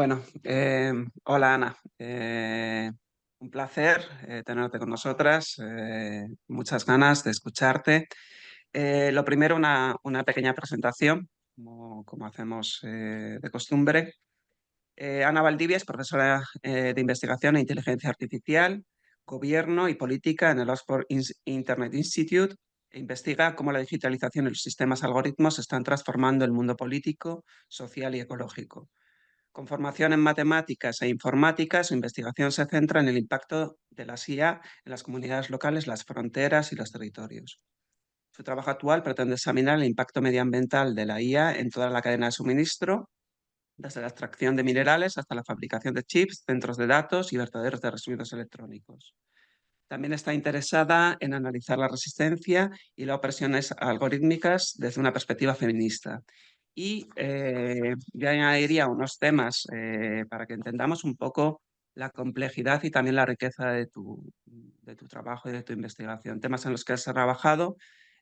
Bueno, hola Ana. Un placer tenerte con nosotras. Muchas ganas de escucharte. Lo primero, una pequeña presentación, como hacemos de costumbre. Ana Valdivia es profesora de investigación e inteligencia artificial, gobierno y política en el Oxford Internet Institute. E investiga cómo la digitalización y los sistemas algoritmos están transformando el mundo político, social y ecológico. Con formación en matemáticas e informática, su investigación se centra en el impacto de las IA en las comunidades locales, las fronteras y los territorios. Su trabajo actual pretende examinar el impacto medioambiental de la IA en toda la cadena de suministro, desde la extracción de minerales hasta la fabricación de chips, centros de datos y vertederos de residuos electrónicos. También está interesada en analizar la resistencia y las opresiones algorítmicas desde una perspectiva feminista. Y yo añadiría unos temas para que entendamos un poco la complejidad y también la riqueza de tu trabajo y de tu investigación. Temas en los que has trabajado,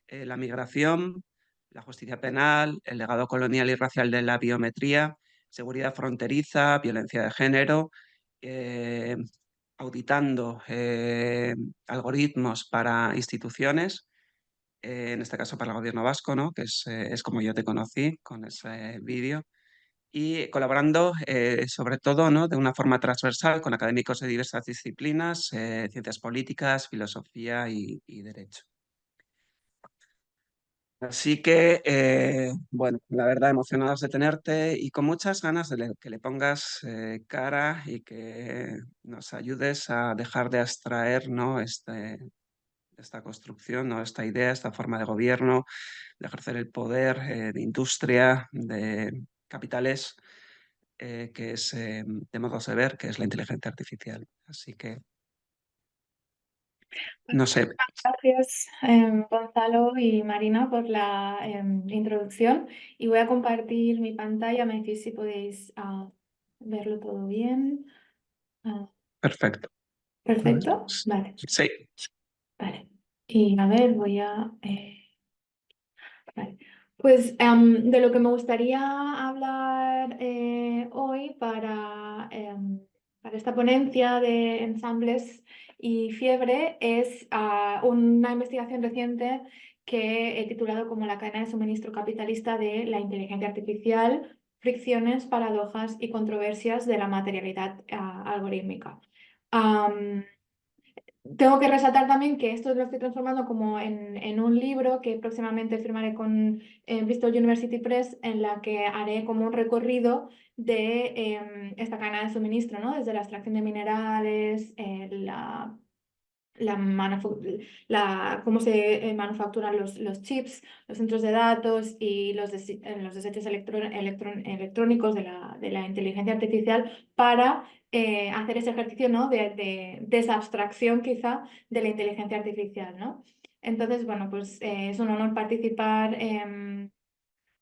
la migración, la justicia penal, el legado colonial y racial de la biometría, seguridad fronteriza, violencia de género, eh, auditando algoritmos para instituciones, en este caso para el gobierno vasco, ¿no? Que es como yo te conocí con ese vídeo, y colaborando sobre todo, ¿no? De una forma transversal con académicos de diversas disciplinas, ciencias políticas, filosofía y derecho. Así que, bueno, la verdad, emocionados de tenerte y con muchas ganas de que le pongas cara y que nos ayudes a dejar de abstraer, ¿no? Esta construcción, ¿no? Esta idea, esta forma de gobierno, de ejercer el poder, de industria, de capitales, que es, de modos de ver, que es la inteligencia artificial. Así que, no sé, Gracias, Gonzalo y Marina, por la introducción. Y voy a compartir mi pantalla. Me decís si podéis verlo todo bien. Ah, perfecto. perfecto. Vale, Sí, vale. Y a ver, voy a... vale. Pues de lo que me gustaría hablar hoy para esta ponencia de ensambles y fiebre es una investigación reciente que he titulado como La cadena de suministro capitalista de la inteligencia artificial, fricciones, paradojas y controversias de la materialidad algorítmica. Tengo que resaltar también que esto lo estoy transformando como en un libro que próximamente firmaré con Bristol University Press, en la que haré como un recorrido de esta cadena de suministro, ¿no? Desde la extracción de minerales, cómo se manufacturan los chips, los centros de datos y los desechos electrónicos de la inteligencia artificial para hacer ese ejercicio, ¿no? de desabstracción quizá de la inteligencia artificial, ¿no? Entonces, bueno, pues es un honor participar en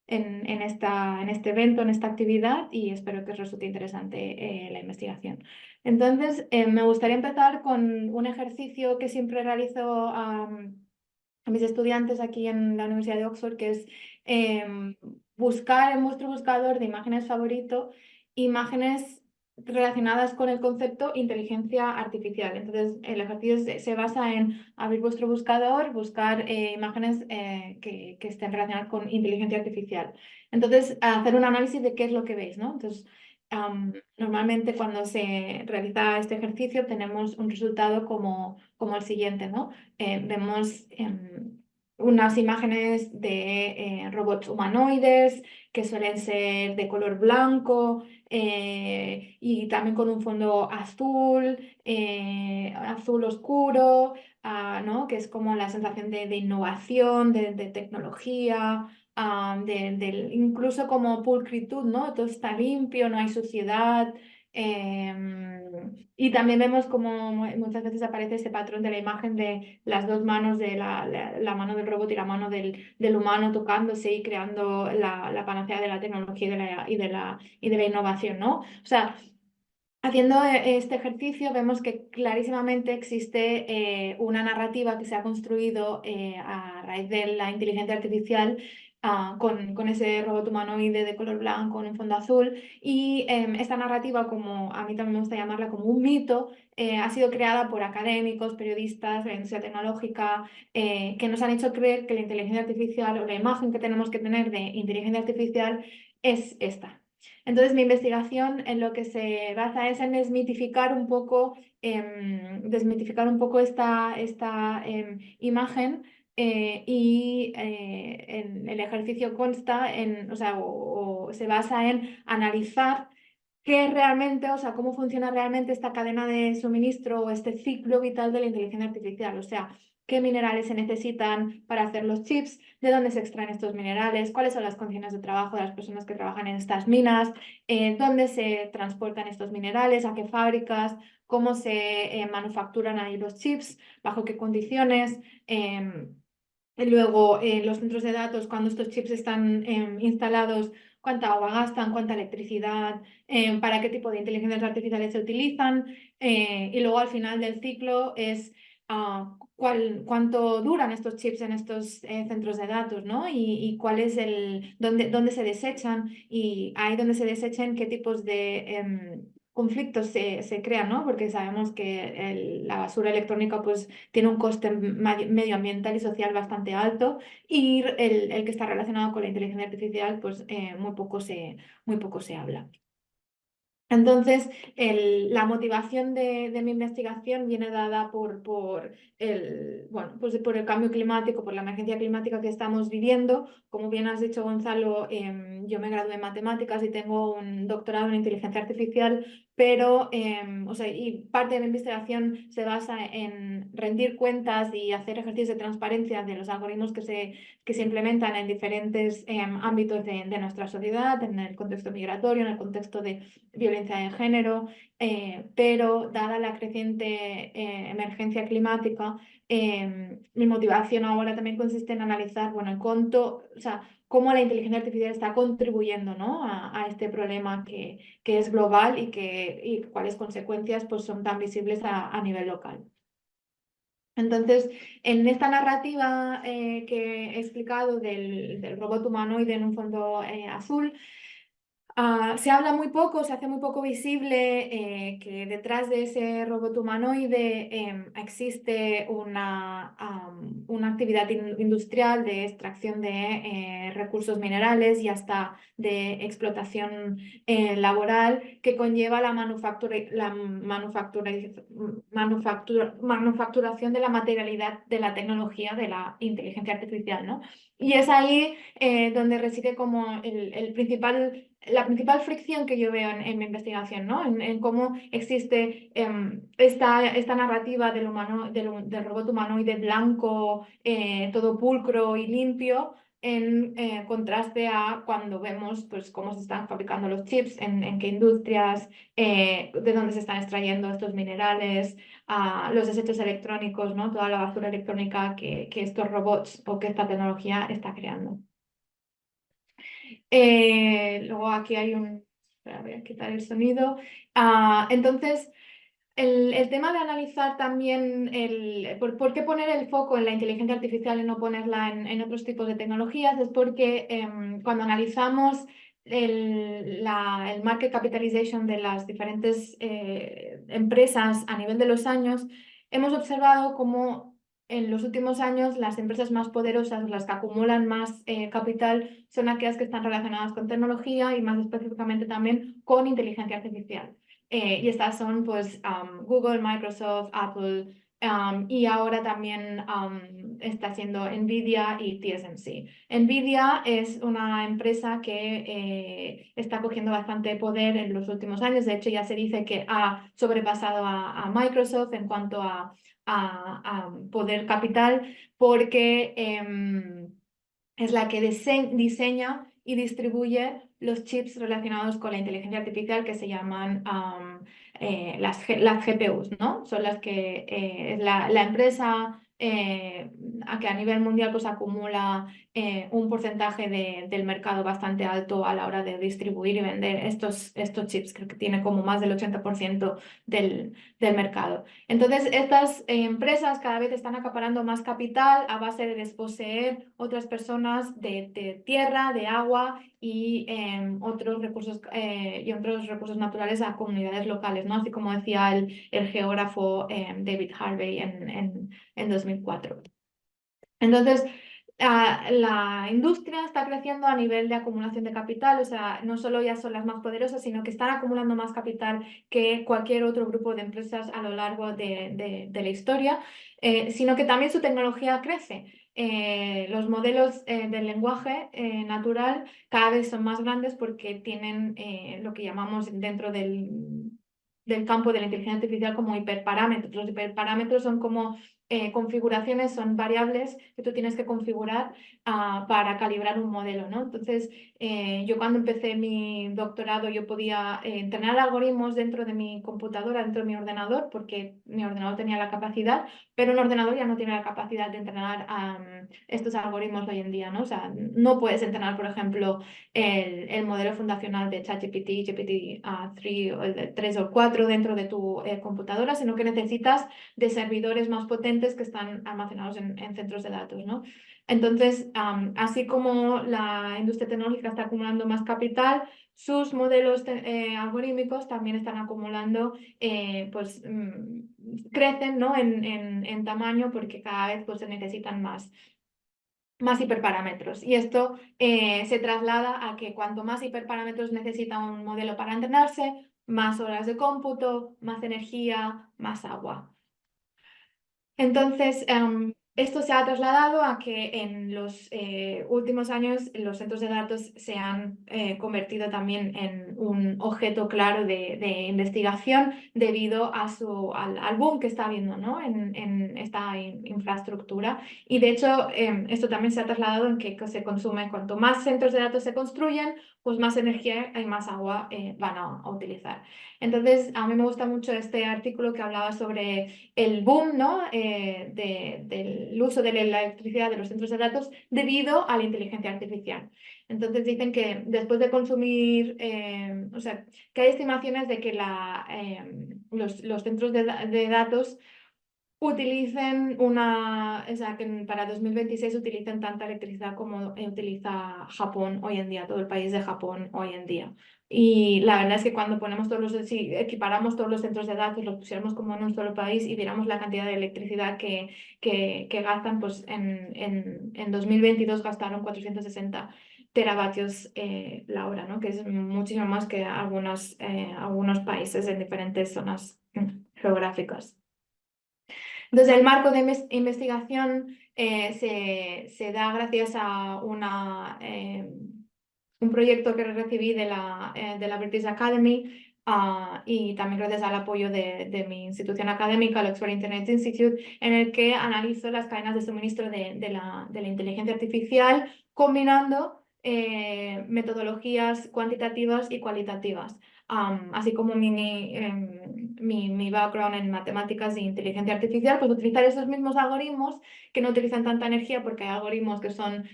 este evento, en esta actividad, y espero que os resulte interesante la investigación. Entonces, me gustaría empezar con un ejercicio que siempre realizo a mis estudiantes aquí en la Universidad de Oxford, que es buscar en vuestro buscador de imágenes favorito imágenes relacionadas con el concepto inteligencia artificial. Entonces, el ejercicio se basa en abrir vuestro buscador, buscar imágenes que estén relacionadas con inteligencia artificial. Entonces, hacer un análisis de qué es lo que veis, ¿no? Entonces, normalmente cuando se realiza este ejercicio tenemos un resultado como el siguiente, ¿no? Vemos unas imágenes de robots humanoides que suelen ser de color blanco y también con un fondo azul, azul oscuro, ¿no? Que es como la sensación de innovación, de tecnología. Incluso como pulcritud, ¿no? Todo está limpio, no hay suciedad. Y también vemos como muchas veces aparece ese patrón de la imagen de las dos manos, de la mano del robot y la mano del humano tocándose y creando la panacea de la tecnología y de la innovación, ¿no? O sea, haciendo este ejercicio vemos que clarísimamente existe una narrativa que se ha construido a raíz de la inteligencia artificial con ese robot humanoide de color blanco en un fondo azul. Y esta narrativa, como a mí también me gusta llamarla como un mito, ha sido creada por académicos, periodistas de la industria tecnológica, que nos han hecho creer que la inteligencia artificial o la imagen que tenemos que tener de inteligencia artificial es esta. Entonces, mi investigación en lo que se basa es en desmitificar un poco esta imagen, y el ejercicio consta en, o sea, o se basa en analizar qué realmente, o sea, cómo funciona realmente esta cadena de suministro o este ciclo vital de la inteligencia artificial. O sea, qué minerales se necesitan para hacer los chips, de dónde se extraen estos minerales, cuáles son las condiciones de trabajo de las personas que trabajan en estas minas, dónde se transportan estos minerales, a qué fábricas, cómo se manufacturan ahí los chips, bajo qué condiciones. Y luego, los centros de datos, cuando estos chips están instalados, cuánta agua gastan, cuánta electricidad, para qué tipo de inteligencias artificiales se utilizan. Y luego al final del ciclo es cuánto duran estos chips en estos centros de datos, ¿no? Y cuál es dónde se desechan, y ahí donde se desechen, qué tipos de conflictos se crean, ¿no? Porque sabemos que la basura electrónica pues tiene un coste medioambiental y social bastante alto, y el que está relacionado con la inteligencia artificial, pues muy poco se habla. Entonces, la motivación de mi investigación viene dada bueno, pues por el cambio climático, por la emergencia climática que estamos viviendo. Como bien has dicho, Gonzalo, yo me gradué en matemáticas y tengo un doctorado en inteligencia artificial, pero, o sea, y parte de mi investigación se basa en rendir cuentas y hacer ejercicios de transparencia de los algoritmos que se implementan en diferentes ámbitos de nuestra sociedad, en el contexto migratorio, en el contexto de violencia de género, pero dada la creciente emergencia climática, mi motivación ahora también consiste en analizar, bueno, o sea, cómo la inteligencia artificial está contribuyendo, ¿no? a este problema que es global, y cuáles consecuencias pues, son tan visibles a nivel local. Entonces, en esta narrativa que he explicado del robot humanoide en un fondo azul, se habla muy poco, se hace muy poco visible que detrás de ese robot humanoide existe una actividad industrial de extracción de recursos minerales y hasta de explotación laboral, que conlleva manufacturación de la materialidad de la tecnología de la inteligencia artificial, ¿no? Y es ahí donde reside como la principal fricción que yo veo en mi investigación, ¿no? En cómo existe esta narrativa del robot humanoide blanco, todo pulcro y limpio, en contraste a cuando vemos pues, cómo se están fabricando los chips, en qué industrias, de dónde se están extrayendo estos minerales, los desechos electrónicos, ¿no? Toda la basura electrónica que estos robots o que esta tecnología está creando. Luego aquí hay espera, voy a quitar el sonido. Entonces, el tema de analizar también por qué poner el foco en la inteligencia artificial y no ponerla en otros tipos de tecnologías, es porque cuando analizamos el market capitalization de las diferentes empresas a nivel de los años, hemos observado cómo en los últimos años las empresas más poderosas, las que acumulan más capital, son aquellas que están relacionadas con tecnología y más específicamente también con inteligencia artificial. Y estas son pues Google, Microsoft, Apple, y ahora también está siendo Nvidia y TSMC. Nvidia es una empresa que está cogiendo bastante poder en los últimos años. De hecho, ya se dice que ha sobrepasado a Microsoft en cuanto a poder capital, porque es la que diseña y distribuye los chips relacionados con la inteligencia artificial, que se llaman las GPUs, ¿no? Son las que es la empresa a que a nivel mundial pues acumula un porcentaje del mercado bastante alto a la hora de distribuir y vender estos chips. Creo que tiene como más del 80% del mercado. Entonces, estas empresas cada vez están acaparando más capital a base de desposeer otras personas de tierra, de agua y otros recursos naturales a comunidades locales, ¿no? Así como decía el geógrafo David Harvey en 2004. Entonces, la industria está creciendo a nivel de acumulación de capital, o sea, no solo ya son las más poderosas, sino que están acumulando más capital que cualquier otro grupo de empresas a lo largo de la historia, sino que también su tecnología crece. Los modelos del lenguaje natural cada vez son más grandes porque tienen lo que llamamos dentro del campo de la inteligencia artificial como hiperparámetros. Los hiperparámetros son como configuraciones, son variables que tú tienes que configurar para calibrar un modelo, ¿no? Entonces, yo cuando empecé mi doctorado, yo podía entrenar algoritmos dentro de mi computadora, dentro de mi ordenador, porque mi ordenador tenía la capacidad, pero un ordenador ya no tiene la capacidad de entrenar estos algoritmos hoy en día, ¿no? O sea, no puedes entrenar, por ejemplo, el modelo fundacional de ChatGPT, GPT-3 o el de 3 o 4 dentro de tu computadora, sino que necesitas de servidores más potentes que están almacenados en centros de datos, ¿no? Entonces, así como la industria tecnológica está acumulando más capital, sus modelos algorítmicos también están acumulando, pues crecen, ¿no? en tamaño porque cada vez pues, se necesitan más hiperparámetros. Y esto se traslada a que cuanto más hiperparámetros necesita un modelo para entrenarse, más horas de cómputo, más energía, más agua. Entonces, esto se ha trasladado a que en los últimos años los centros de datos se han convertido también en un objeto claro de investigación debido al boom que está habiendo, ¿no? en esta infraestructura. Y de hecho, esto también se ha trasladado en que se consume, cuanto más centros de datos se construyen, pues más energía y más agua van a utilizar. Entonces, a mí me gusta mucho este artículo que hablaba sobre el boom, ¿no? Del uso de la electricidad de los centros de datos debido a la inteligencia artificial. Entonces dicen que después de consumir, o sea, que hay estimaciones de que los centros de datos utilicen o sea, que para 2026 utilicen tanta electricidad como utiliza Japón hoy en día, todo el país de Japón hoy en día. Y la verdad es que cuando ponemos si equiparamos todos los centros de datos, los pusiéramos como en un solo país y viéramos la cantidad de electricidad que gastan, pues en 2022 gastaron 460 teravatios la hora, ¿no? Que es muchísimo más que algunos países en diferentes zonas geográficas. Entonces, el marco de investigación se da gracias a un proyecto que recibí de la British Academy y también gracias al apoyo de mi institución académica, el Oxford Internet Institute, en el que analizo las cadenas de suministro de la inteligencia artificial combinando metodologías cuantitativas y cualitativas. Así como mi background en matemáticas e inteligencia artificial, pues utilizar esos mismos algoritmos que no utilizan tanta energía porque hay algoritmos que son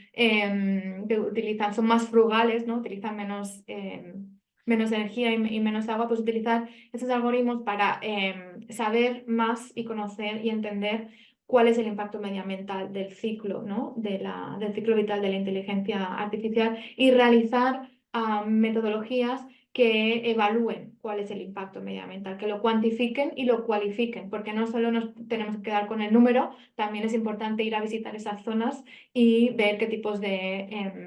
más frugales, ¿no? Utilizan menos energía y menos agua, pues utilizar esos algoritmos para saber más y conocer y entender cuál es el impacto medioambiental del ciclo, ¿no? Del ciclo vital de la inteligencia artificial y realizar metodologías que evalúen cuál es el impacto medioambiental, que lo cuantifiquen y lo cualifiquen, porque no solo nos tenemos que quedar con el número, también es importante ir a visitar esas zonas y ver qué tipos de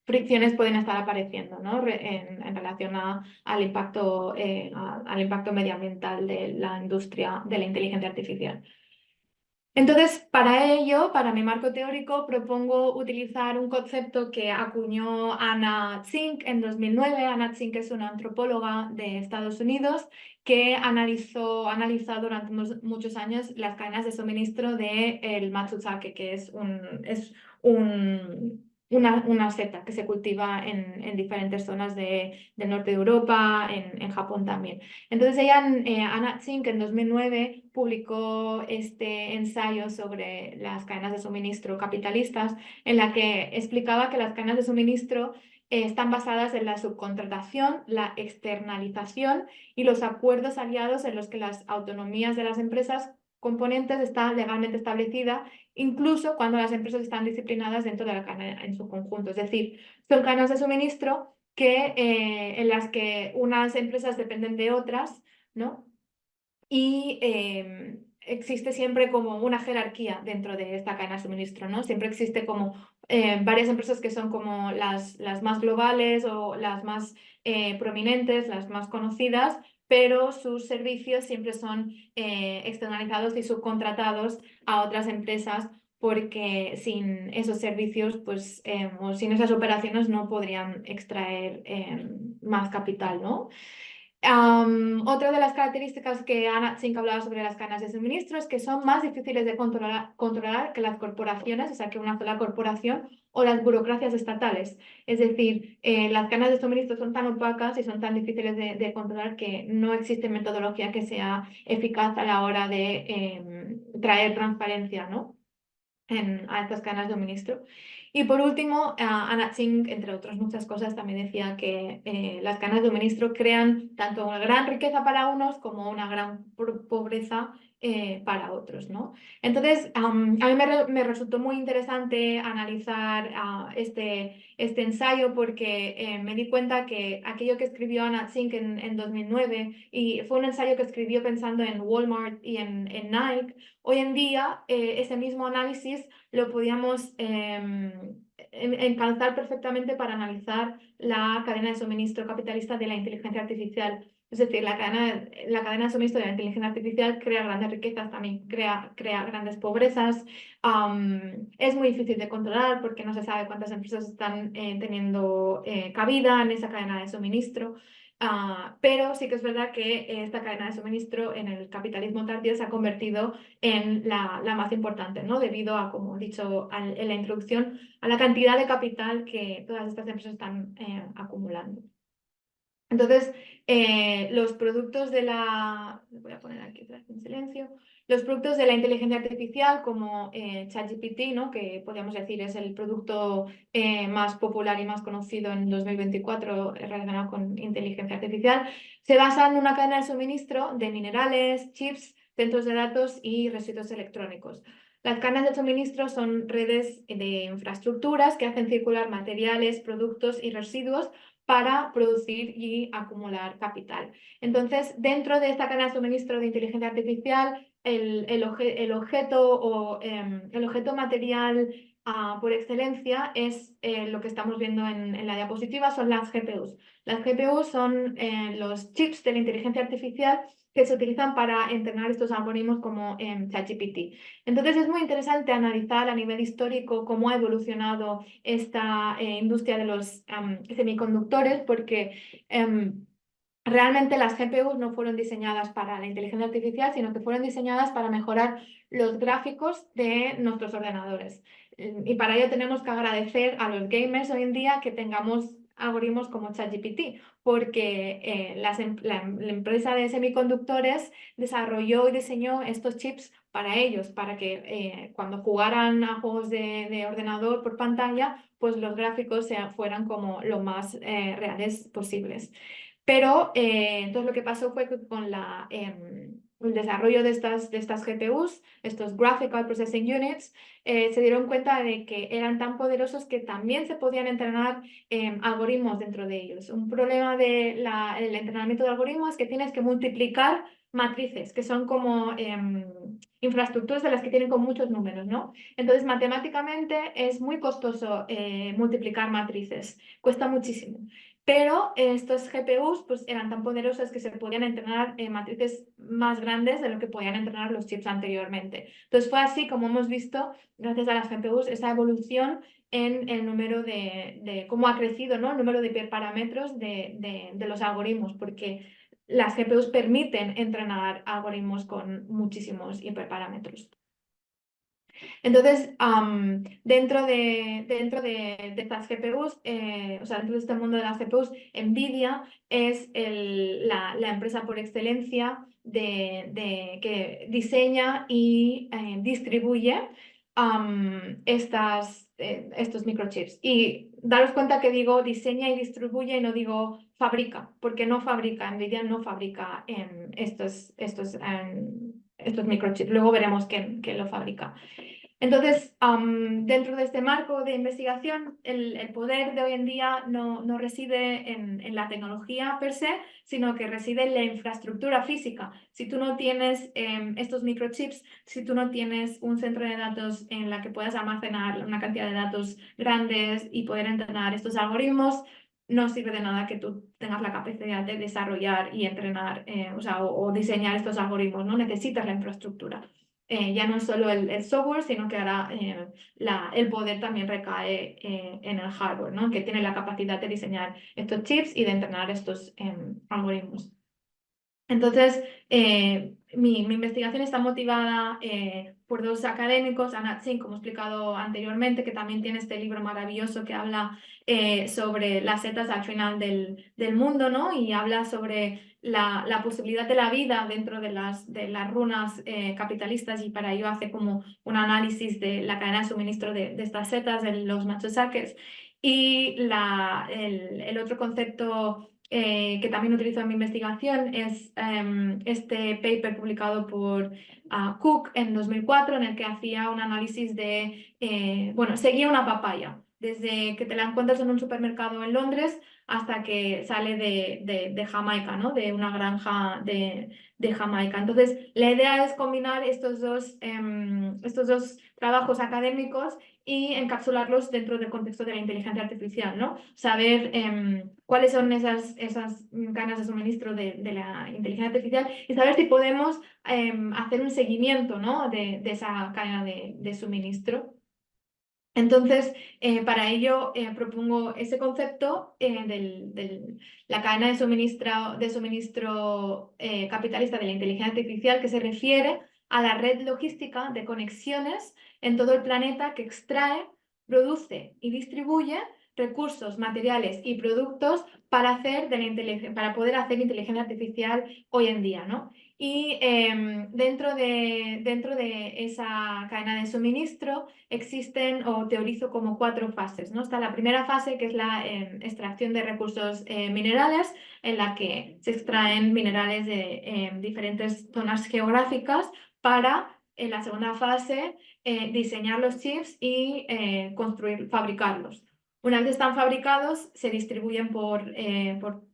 fricciones pueden estar apareciendo, ¿no? en relación al impacto medioambiental de la industria de la inteligencia artificial. Entonces, para ello, para mi marco teórico, propongo utilizar un concepto que acuñó Anna Zink en 2009. Anna Zink es una antropóloga de Estados Unidos que ha analizado durante muchos años las cadenas de suministro del Matsuzake, que es un una seta que se cultiva en diferentes zonas del norte de Europa, en Japón también. Entonces ella, Anna Tsing, en 2009 publicó este ensayo sobre las cadenas de suministro capitalistas, en la que explicaba que las cadenas de suministro están basadas en la subcontratación, la externalización y los acuerdos aliados en los que las autonomías de las empresas componentes está legalmente establecida, incluso cuando las empresas están disciplinadas dentro de la cadena en su conjunto. Es decir, son cadenas de suministro en las que unas empresas dependen de otras, ¿no? Y existe siempre como una jerarquía dentro de esta cadena de suministro, ¿no? Siempre existe como varias empresas que son como las más globales o las más prominentes, las más conocidas, pero sus servicios siempre son externalizados y subcontratados a otras empresas porque sin esos servicios, pues, o sin esas operaciones no podrían extraer más capital, ¿no? Otra de las características que Anna Tsing hablaba sobre las cadenas de suministro es que son más difíciles de controlar que las corporaciones, o sea, que una sola corporación o las burocracias estatales. Es decir, las cadenas de suministro son tan opacas y son tan difíciles de controlar que no existe metodología que sea eficaz a la hora de traer transparencia, ¿no? A estas cadenas de suministro. Y por último, Anna Tsing, entre otras muchas cosas, también decía que las cadenas de suministro crean tanto una gran riqueza para unos como una gran pobreza para otros, ¿no? Entonces, a mí me resultó muy interesante analizar este ensayo porque me di cuenta que aquello que escribió Anna Tsing en 2009, y fue un ensayo que escribió pensando en Walmart y en Nike. Hoy en día, ese mismo análisis lo podíamos encauzar perfectamente para analizar la cadena de suministro capitalista de la inteligencia artificial. Es decir, la cadena de suministro de la inteligencia artificial crea grandes riquezas, también crea grandes pobrezas. Es muy difícil de controlar porque no se sabe cuántas empresas están teniendo cabida en esa cadena de suministro. Pero sí que es verdad que esta cadena de suministro en el capitalismo tardío se ha convertido en la más importante, ¿no? Debido a, como he dicho en la introducción, a la cantidad de capital que todas estas empresas están acumulando. Entonces, los productos de voy a poner aquí en silencio, los productos de la inteligencia artificial como ChatGPT, ¿no? Que podríamos decir es el producto más popular y más conocido en 2024 relacionado con inteligencia artificial, se basa en una cadena de suministro de minerales, chips, centros de datos y residuos electrónicos. Las cadenas de suministro son redes de infraestructuras que hacen circular materiales, productos y residuos para producir y acumular capital. Entonces, dentro de esta cadena de suministro de inteligencia artificial, el objeto material por excelencia es lo que estamos viendo en la diapositiva, son las GPUs. Las GPUs son los chips de la inteligencia artificial que se utilizan para entrenar estos algoritmos como ChatGPT. Entonces es muy interesante analizar a nivel histórico cómo ha evolucionado esta industria de los semiconductores porque realmente las GPUs no fueron diseñadas para la inteligencia artificial, sino que fueron diseñadas para mejorar los gráficos de nuestros ordenadores. Y para ello tenemos que agradecer a los gamers hoy en día que tengamos algoritmos como ChatGPT, porque la empresa de semiconductores desarrolló y diseñó estos chips para ellos, para que cuando jugaran a juegos de ordenador por pantalla, pues los gráficos fueran como lo más reales posibles. Pero entonces lo que pasó fue que con el desarrollo de estas GPUs, estos Graphical Processing Units, se dieron cuenta de que eran tan poderosos que también se podían entrenar algoritmos dentro de ellos. Un problema del entrenamiento de algoritmos es que tienes que multiplicar matrices, que son como infraestructuras de las que tienen con muchos números, ¿no? Entonces, matemáticamente es muy costoso multiplicar matrices, cuesta muchísimo. Pero estos GPUs pues, eran tan poderosos que se podían entrenar matrices más grandes de lo que podían entrenar los chips anteriormente. Entonces fue así como hemos visto, gracias a las GPUs, esa evolución en el número de cómo ha crecido, ¿no? El número de hiperparámetros de los algoritmos, porque las GPUs permiten entrenar algoritmos con muchísimos hiperparámetros. Entonces, dentro de estas GPUs, o sea, dentro de este mundo de las GPUs, NVIDIA es la empresa por excelencia que diseña y distribuye estos microchips. Y daros cuenta que digo diseña y distribuye y no digo fabrica, porque no fabrica, NVIDIA no fabrica estos microchips. Luego veremos quién lo fabrica. Entonces, dentro de este marco de investigación, el poder de hoy en día no reside en la tecnología per se, sino que reside en la infraestructura física. Si tú no tienes estos microchips, si tú no tienes un centro de datos en la que puedas almacenar una cantidad de datos grandes y poder entrenar estos algoritmos, no sirve de nada que tú tengas la capacidad de desarrollar y entrenar, o diseñar estos algoritmos, ¿no? Necesitas la infraestructura. Ya no es solo el software, sino que ahora el poder también recae en el hardware, ¿no? Que tiene la capacidad de diseñar estos chips y de entrenar estos algoritmos. Entonces, mi investigación está motivada por dos académicos, Anat Singh, como he explicado anteriormente, que también tiene este libro maravilloso que habla sobre las setas al final del mundo, ¿no? Y habla sobre la posibilidad de la vida dentro de las runas capitalistas, y para ello hace como un análisis de la cadena de suministro de estas setas, de los machosaques. Y el otro concepto que también utilizo en mi investigación es este paper publicado por Cook en 2004, en el que hacía un análisis seguía una papaya, desde que te la encuentras en un supermercado en Londres hasta que sale de Jamaica, ¿no? De una granja de Jamaica. Entonces, la idea es combinar estos dos trabajos académicos y encapsularlos dentro del contexto de la inteligencia artificial, ¿no? Saber cuáles son esas cadenas de suministro de la inteligencia artificial y saber si podemos hacer un seguimiento, ¿no? de esa cadena de suministro. Entonces, para ello propongo ese concepto de la cadena de suministro capitalista de la inteligencia artificial, que se refiere a la red logística de conexiones en todo el planeta que extrae, produce y distribuye recursos, materiales y productos para poder hacer inteligencia artificial hoy en día, ¿no? Y dentro de esa cadena de suministro existen, o teorizo, como 4 fases, ¿no? Está la primera fase, que es la extracción de recursos minerales, en la que se extraen minerales de diferentes zonas geográficas para, en la segunda fase, diseñar los chips y fabricarlos. Una vez están fabricados, se distribuyen por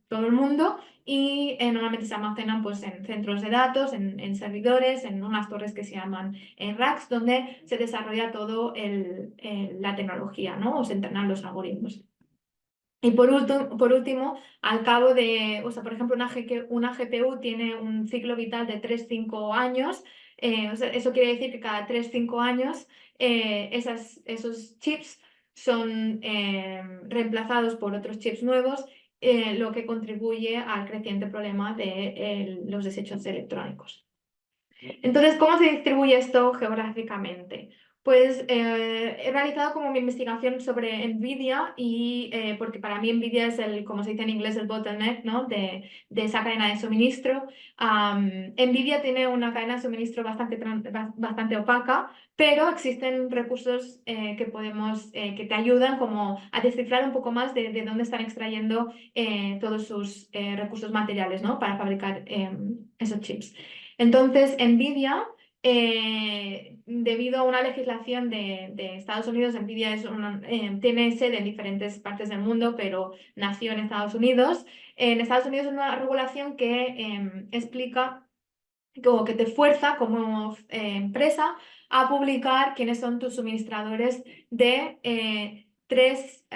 todo el mundo y normalmente se almacenan pues, en centros de datos, en servidores, en unas torres que se llaman racks, donde se desarrolla todo la tecnología, ¿no? O se entrenan los algoritmos. Y por último, al cabo de, o sea, por ejemplo, una GPU tiene un ciclo vital de 3-5 años. Eso quiere decir que cada 3-5 años esos chips son reemplazados por otros chips nuevos, lo que contribuye al creciente problema de los desechos electrónicos. Entonces, ¿cómo se distribuye esto geográficamente? Pues he realizado como mi investigación sobre NVIDIA, y porque para mí NVIDIA es como se dice en inglés, el bottleneck, ¿no? de esa cadena de suministro. NVIDIA tiene una cadena de suministro bastante opaca, pero existen recursos que te ayudan como a descifrar un poco más de dónde están extrayendo todos sus recursos materiales, ¿no? Para fabricar esos chips. Entonces, NVIDIA, debido a una legislación de Estados Unidos, NVIDIA tiene sede en diferentes partes del mundo, pero nació en Estados Unidos. En Estados Unidos es una regulación que explica, como que te fuerza como empresa a publicar quiénes son tus suministradores de 3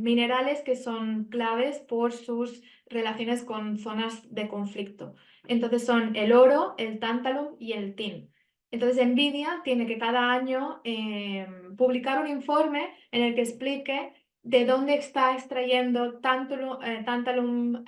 minerales que son claves por sus relaciones con zonas de conflicto. Entonces son el oro, el tantalum y el tin. Entonces NVIDIA tiene que cada año publicar un informe en el que explique de dónde está extrayendo tantalum,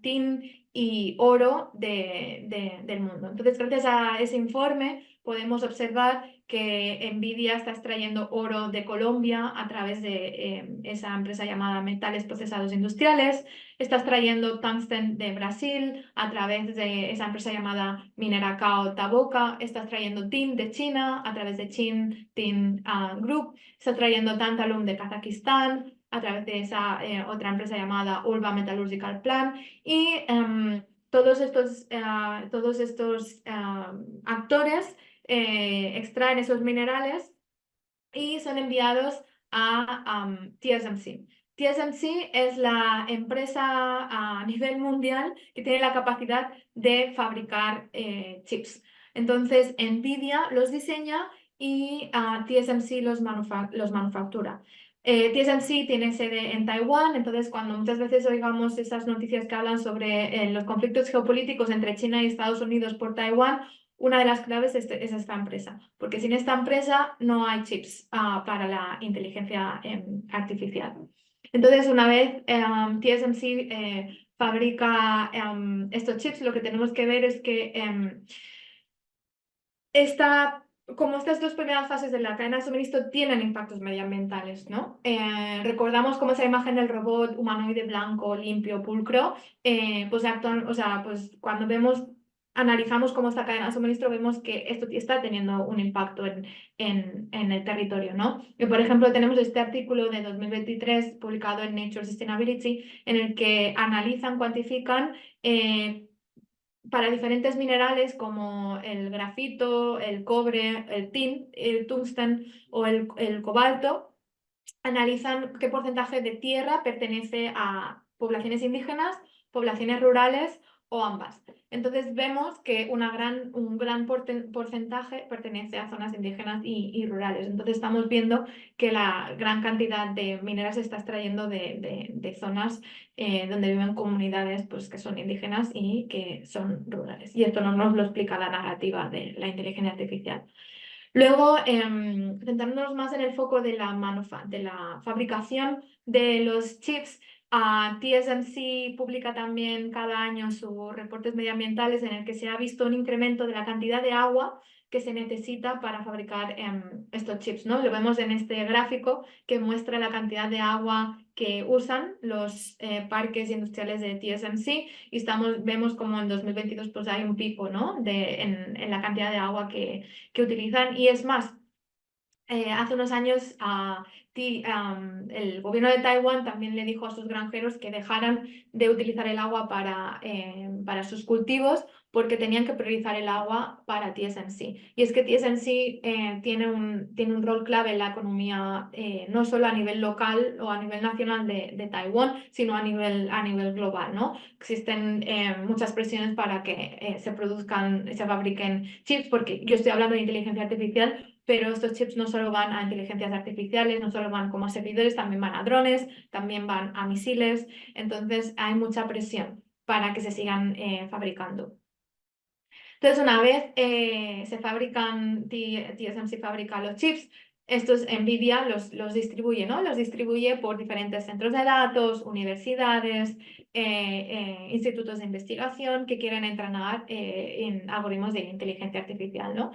tin y oro del mundo. Entonces, gracias a ese informe podemos observar que Nvidia está extrayendo oro de Colombia a través de esa empresa llamada Metales Procesados Industriales, está extrayendo tungsten de Brasil a través de esa empresa llamada Mineracao Taboca, está extrayendo tin de China a través de Chin Tin Group, está extrayendo tantalum de Kazajistán a través de esa otra empresa llamada Ulva Metallurgical Plant y todos estos actores extraen esos minerales y son enviados a TSMC. TSMC es la empresa a nivel mundial que tiene la capacidad de fabricar chips. Entonces, Nvidia los diseña y TSMC los manufactura. TSMC tiene sede en Taiwán, entonces cuando muchas veces oigamos esas noticias que hablan sobre los conflictos geopolíticos entre China y Estados Unidos por Taiwán, una de las claves es esta empresa, porque sin esta empresa no hay chips para la inteligencia artificial. Entonces, una vez TSMC fabrica estos chips, lo que tenemos que ver es que como estas dos primeras fases de la cadena de suministro tienen impactos medioambientales, ¿no? Recordamos cómo esa imagen del robot humanoide blanco, limpio, pulcro, pues cuando analizamos cómo esta cadena de suministro, vemos que esto está teniendo un impacto en el territorio, ¿no? Y por ejemplo, tenemos este artículo de 2023 publicado en Nature Sustainability, en el que analizan, cuantifican para diferentes minerales como el grafito, el cobre, el tin, el tungsten o el cobalto, analizan qué porcentaje de tierra pertenece a poblaciones indígenas, poblaciones rurales o ambas. Entonces vemos que un gran porcentaje pertenece a zonas indígenas y rurales. Entonces estamos viendo que la gran cantidad de minerales se está extrayendo de zonas donde viven comunidades pues, que son indígenas y que son rurales. Y esto no nos lo explica la narrativa de la inteligencia artificial. Luego, centrándonos más en el foco de la fabricación de los chips, TSMC publica también cada año sus reportes medioambientales en el que se ha visto un incremento de la cantidad de agua que se necesita para fabricar estos chips, ¿no? Lo vemos en este gráfico que muestra la cantidad de agua que usan los parques industriales de TSMC y vemos como en 2022 pues hay un pico, ¿no? en la cantidad de agua que utilizan. Y es más, hace unos años el gobierno de Taiwán también le dijo a sus granjeros que dejaran de utilizar el agua para sus cultivos porque tenían que priorizar el agua para TSMC. Y es que TSMC tiene un rol clave en la economía, no solo a nivel local o a nivel nacional de Taiwán, sino a nivel global, ¿no? Existen muchas presiones para que se fabriquen chips, porque yo estoy hablando de inteligencia artificial, pero estos chips no solo van a inteligencias artificiales, no solo van como a servidores, también van a drones, también van a misiles. Entonces hay mucha presión para que se sigan fabricando. Entonces, una vez TSMC fabrica los chips, estos Nvidia los distribuye, ¿no? Los distribuye por diferentes centros de datos, universidades, institutos de investigación que quieren entrenar en algoritmos de inteligencia artificial, ¿no?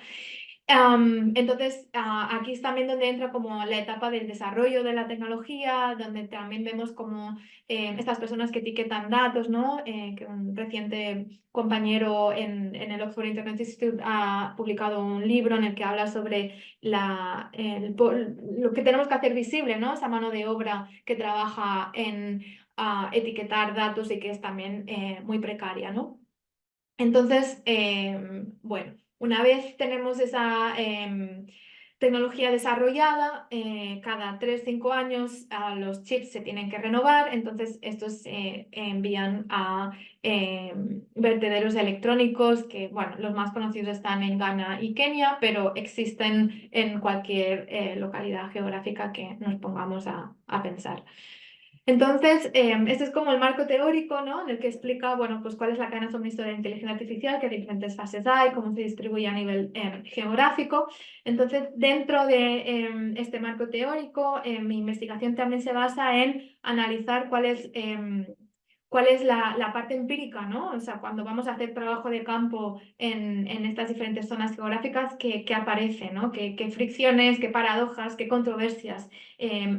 Entonces, aquí es también donde entra como la etapa del desarrollo de la tecnología, donde también vemos como estas personas que etiquetan datos, ¿no? Que un reciente compañero en el Oxford Internet Institute ha publicado un libro en el que habla sobre lo que tenemos que hacer visible, ¿no? Esa mano de obra que trabaja en etiquetar datos y que es también muy precaria, ¿no? Entonces, bueno, una vez tenemos esa tecnología desarrollada, cada 3-5 años los chips se tienen que renovar, entonces estos se envían a vertederos electrónicos que, bueno, los más conocidos están en Ghana y Kenia, pero existen en cualquier localidad geográfica que nos pongamos a pensar. Entonces, este es como el marco teórico, ¿no? En el que explica, bueno, pues cuál es la cadena de suministro de la inteligencia artificial, qué diferentes fases hay, cómo se distribuye a nivel geográfico. Entonces, dentro de este marco teórico, mi investigación también se basa en analizar cuál cuál es la parte empírica, ¿no? O sea, cuando vamos a hacer trabajo de campo en estas diferentes zonas geográficas, ¿qué aparece, ¿no? ¿Qué fricciones, qué paradojas, qué controversias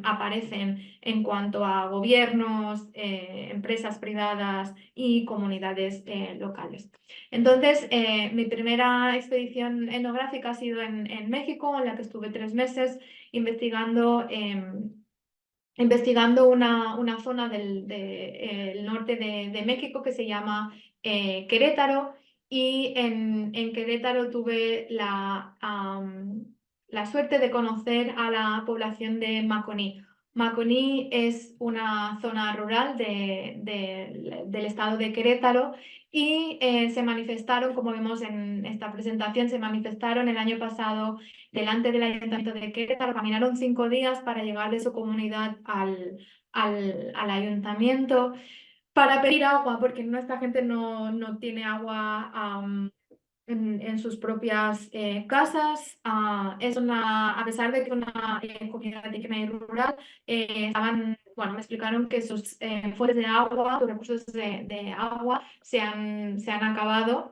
aparecen en cuanto a gobiernos, empresas privadas y comunidades locales? Entonces, mi primera expedición etnográfica ha sido en México, en la que estuve 3 meses investigando una zona del norte de México que se llama Querétaro, y en Querétaro tuve la suerte de conocer a la población de Maconí. Maconí es una zona rural del estado de Querétaro y se manifestaron, como vemos en esta presentación, se manifestaron el año pasado delante del Ayuntamiento de Querétaro. Caminaron 5 días para llegar de su comunidad al ayuntamiento para pedir agua, porque esta gente no tiene agua en sus propias casas. A pesar de que una comunidad indígena y rural, bueno, me explicaron que sus fuentes de agua, sus recursos de agua se han acabado.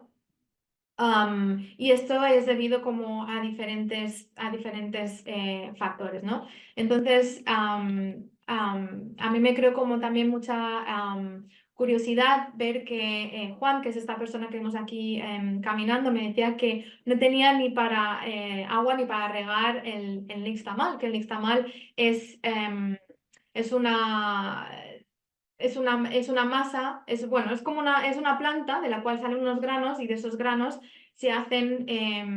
Y esto es debido como a diferentes factores, ¿no? Entonces, a mí me creó como también mucha curiosidad ver que Juan, que es esta persona que vemos aquí caminando, me decía que no tenía ni para agua ni para regar el nixtamal, que el nixtamal es una... Es una masa, bueno, es una planta de la cual salen unos granos, y de esos granos se hacen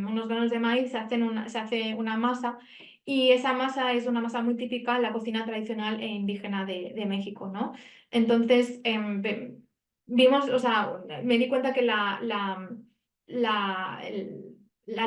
unos granos de maíz, se hace una masa, y esa masa es una masa muy típica en la cocina tradicional e indígena de México, ¿no? Entonces, vimos, o sea, me di cuenta que la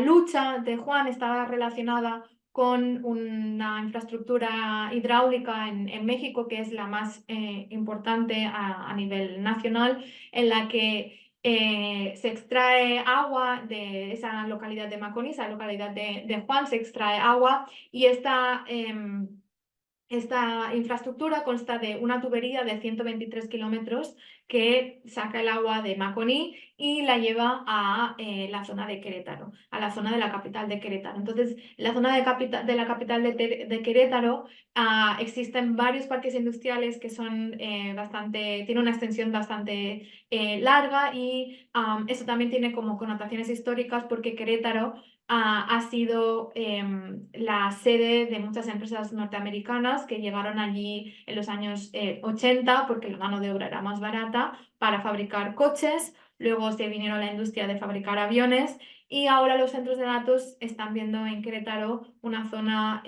lucha de Juan estaba relacionada con una infraestructura hidráulica en México, que es la más importante a nivel nacional, en la que se extrae agua de esa localidad de Maconí, esa localidad de Juan, se extrae agua, y esta infraestructura consta de una tubería de 123 kilómetros que saca el agua de Maconí y la lleva a la zona de Querétaro, a la zona de la capital de Querétaro. Entonces, en la zona de la capital de Querétaro existen varios parques industriales que son tienen una extensión bastante larga, y eso también tiene como connotaciones históricas, porque Querétaro ha sido la sede de muchas empresas norteamericanas que llegaron allí en los años 80, porque la mano de obra era más barata, para fabricar coches. Luego se vinieron a la industria de fabricar aviones, y ahora los centros de datos están viendo en Querétaro una zona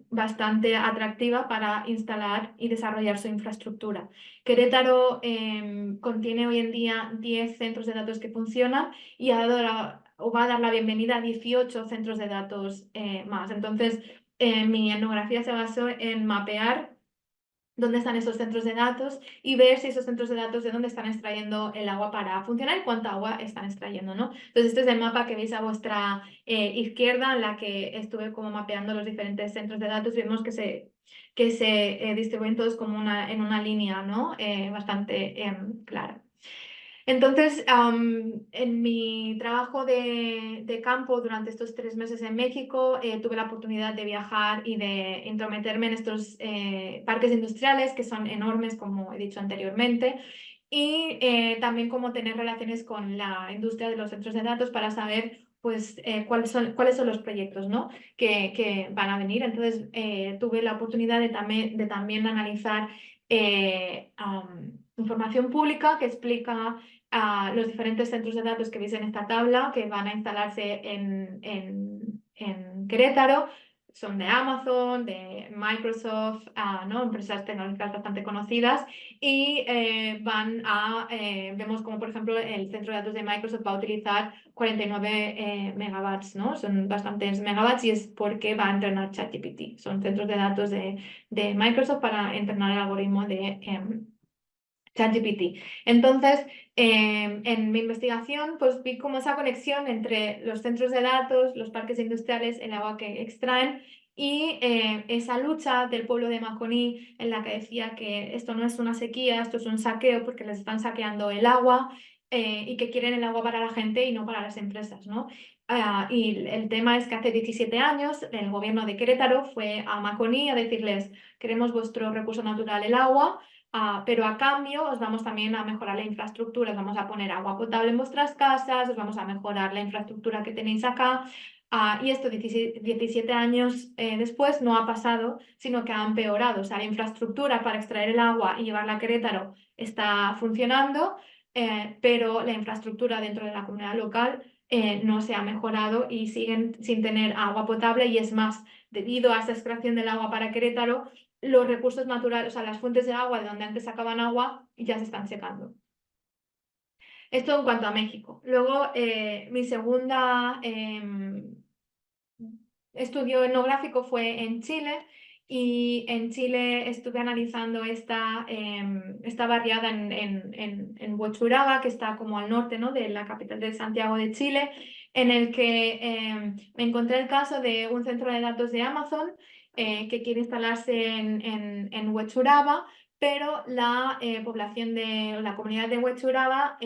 bastante atractiva para instalar y desarrollar su infraestructura. Querétaro contiene hoy en día 10 centros de datos que funcionan, y va a dar la bienvenida a 18 centros de datos más. Entonces, mi etnografía se basó en mapear dónde están esos centros de datos y ver si esos centros de datos de dónde están extrayendo el agua para funcionar y cuánta agua están extrayendo, ¿no? Entonces, este es el mapa que veis a vuestra izquierda, en la que estuve como mapeando los diferentes centros de datos. Vemos que se distribuyen todos como en una línea, ¿no? Bastante clara. Entonces, en mi trabajo de campo durante estos 3 meses en México, tuve la oportunidad de viajar y de intrometerme en estos parques industriales, que son enormes, como he dicho anteriormente, y también como tener relaciones con la industria de los centros de datos para saber pues, cuáles son los proyectos, ¿no? que van a venir. Entonces, tuve la oportunidad de también analizar información pública que explica a los diferentes centros de datos que veis en esta tabla, que van a instalarse en Querétaro. Son de Amazon, de Microsoft, ¿no? Empresas tecnológicas bastante conocidas, y vemos como, por ejemplo, el centro de datos de Microsoft va a utilizar 49 megawatts, ¿no? Son bastantes megawatts, y es porque va a entrenar ChatGPT. Son centros de datos de Microsoft para entrenar el algoritmo de ChatGPT. Entonces, en mi investigación, pues vi como esa conexión entre los centros de datos, los parques industriales, el agua que extraen Y esa lucha del pueblo de Maconí, en la que decía que esto no es una sequía, esto es un saqueo porque les están saqueando el agua, y que quieren el agua para la gente y no para las empresas, ¿no? Y el tema es que hace 17 años el gobierno de Querétaro fue a Maconí a decirles: queremos vuestro recurso natural, el agua, pero a cambio os vamos también a mejorar la infraestructura, os vamos a poner agua potable en vuestras casas, os vamos a mejorar la infraestructura que tenéis acá. Y esto 17 años después no ha pasado, sino que ha empeorado. O sea, la infraestructura para extraer el agua y llevarla a Querétaro está funcionando, pero la infraestructura dentro de la comunidad local no se ha mejorado y siguen sin tener agua potable. Y es más, debido a esta extracción del agua para Querétaro, los recursos naturales, o sea, las fuentes de agua de donde antes sacaban agua, ya se están secando. Esto en cuanto a México. Luego, mi segunda estudio etnográfico fue en Chile, y en Chile estuve analizando esta barriada en Huechuraba, que está como al norte, ¿no?, de la capital de Santiago de Chile, en el que me encontré el caso de un centro de datos de Amazon que quiere instalarse en Huechuraba, pero la población de la comunidad de Huechuraba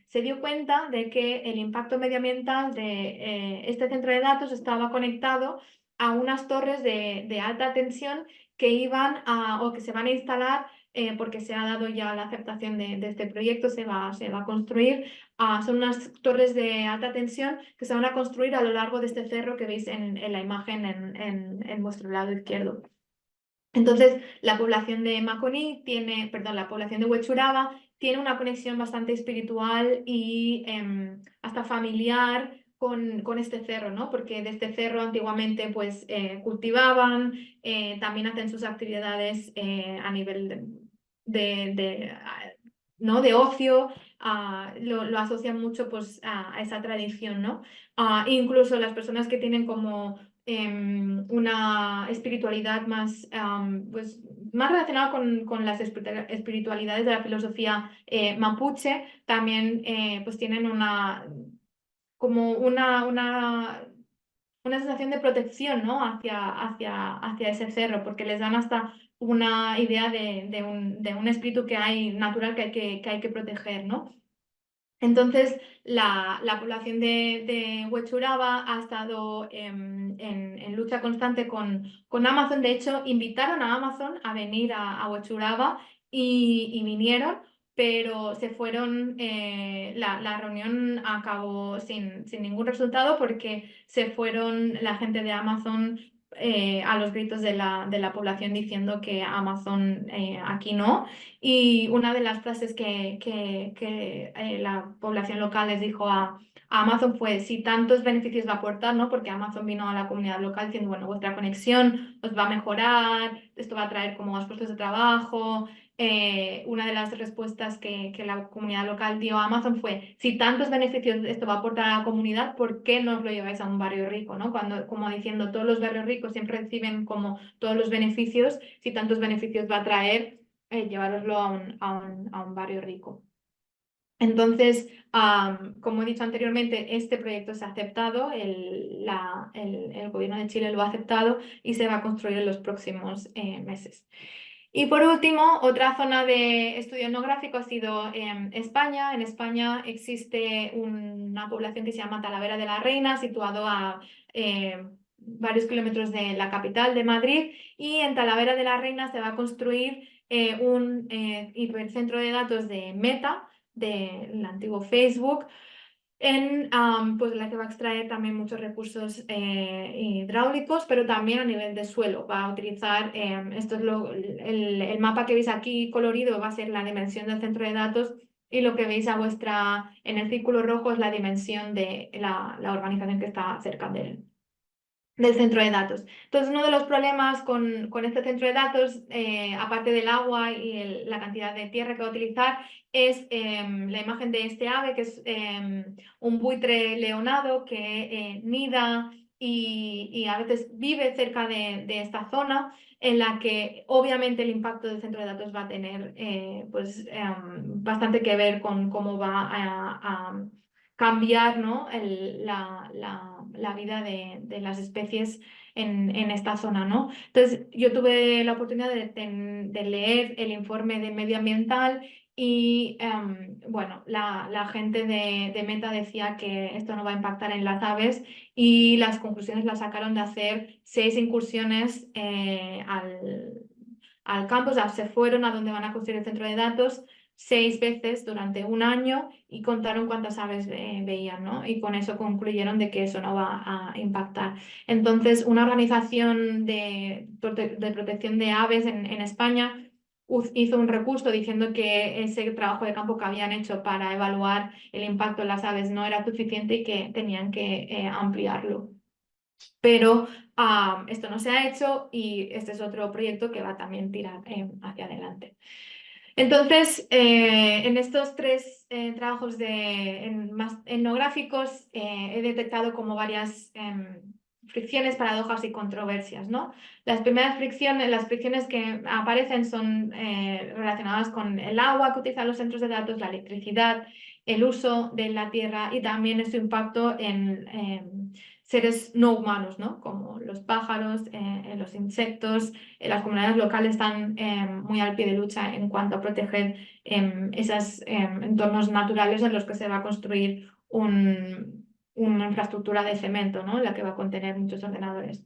se dio cuenta de que el impacto medioambiental de este centro de datos estaba conectado a unas torres de alta tensión que iban o que se van a instalar, porque se ha dado ya la aceptación de este proyecto, se va a construir. Son unas torres de alta tensión que se van a construir a lo largo de este cerro que veis en la imagen en vuestro lado izquierdo. Entonces, la población de Maconí tiene, perdón, la población de Huechuraba tiene una conexión bastante espiritual y hasta familiar con este cerro, ¿no? Porque de este cerro antiguamente pues cultivaban, también hacen sus actividades a nivel ¿no?, de ocio. Lo asocian mucho pues a esa tradición, ¿no? Incluso las personas que tienen como una espiritualidad más, pues, más relacionada con las espiritualidades de la filosofía mapuche, también pues tienen como una sensación de protección, ¿no?, hacia ese cerro, porque les dan hasta una idea de un espíritu que hay natural que hay que proteger, ¿no? Entonces, la población de Huechuraba ha estado en lucha constante con Amazon. De hecho, invitaron a Amazon a venir a Huechuraba y vinieron, pero se fueron. La reunión acabó sin ningún resultado, porque se fueron la gente de Amazon a los gritos de la población diciendo que Amazon aquí no. Y una de las frases que la población local les dijo a Amazon fue: si tantos beneficios va a aportar, ¿no? Porque Amazon vino a la comunidad local diciendo: bueno, vuestra conexión os va a mejorar, esto va a traer como más puestos de trabajo. Una de las respuestas que la comunidad local dio a Amazon fue: si tantos beneficios esto va a aportar a la comunidad, ¿por qué no os lo lleváis a un barrio rico, ¿no? Como diciendo, todos los barrios ricos siempre reciben como todos los beneficios, si tantos beneficios va a traer llevároslo a un barrio rico. Entonces, como he dicho anteriormente, este proyecto se ha aceptado, el gobierno de Chile lo ha aceptado y se va a construir en los próximos meses. Y por último, otra zona de estudio etnográfico ha sido España. En España existe una población que se llama Talavera de la Reina, situado a varios kilómetros de la capital de Madrid, y en Talavera de la Reina se va a construir un hipercentro de datos de Meta, del antiguo Facebook, pues la que va a extraer también muchos recursos hidráulicos, pero también a nivel de suelo. Va a utilizar, esto es el mapa que veis aquí colorido, va a ser la dimensión del centro de datos, y lo que veis en el círculo rojo es la dimensión de la urbanización que está cerca del centro de datos. Entonces, uno de los problemas con este centro de datos, aparte del agua y la cantidad de tierra que va a utilizar, es la imagen de este ave, que es un buitre leonado que nida y a veces vive cerca de esta zona, en la que obviamente el impacto del centro de datos va a tener pues, bastante que ver con cómo va a cambiar, ¿no?, la vida de las especies en esta zona, ¿no? Entonces, yo tuve la oportunidad de leer el informe de medioambiental y, bueno, la gente de Meta decía que esto no va a impactar en las aves y las conclusiones las sacaron de hacer 6 incursiones al campo, o sea, se fueron a donde van a construir el centro de datos 6 veces durante un año y contaron cuántas aves veían, ¿no? Y con eso concluyeron de que eso no va a impactar. Entonces, una organización de protección de aves en España hizo un recurso diciendo que ese trabajo de campo que habían hecho para evaluar el impacto en las aves no era suficiente y que tenían que ampliarlo. Pero esto no se ha hecho y este es otro proyecto que va a también tirar hacia adelante. Entonces, en estos 3 trabajos más etnográficos he detectado como varias fricciones, paradojas y controversias, ¿no? Las fricciones que aparecen son relacionadas con el agua que utilizan los centros de datos, la electricidad, el uso de la tierra y también su impacto en seres no humanos, ¿no? Como los pájaros, los insectos. Las comunidades locales están muy al pie de lucha en cuanto a proteger esos entornos naturales en los que se va a construir una infraestructura de cemento, ¿no? La que va a contener muchos ordenadores.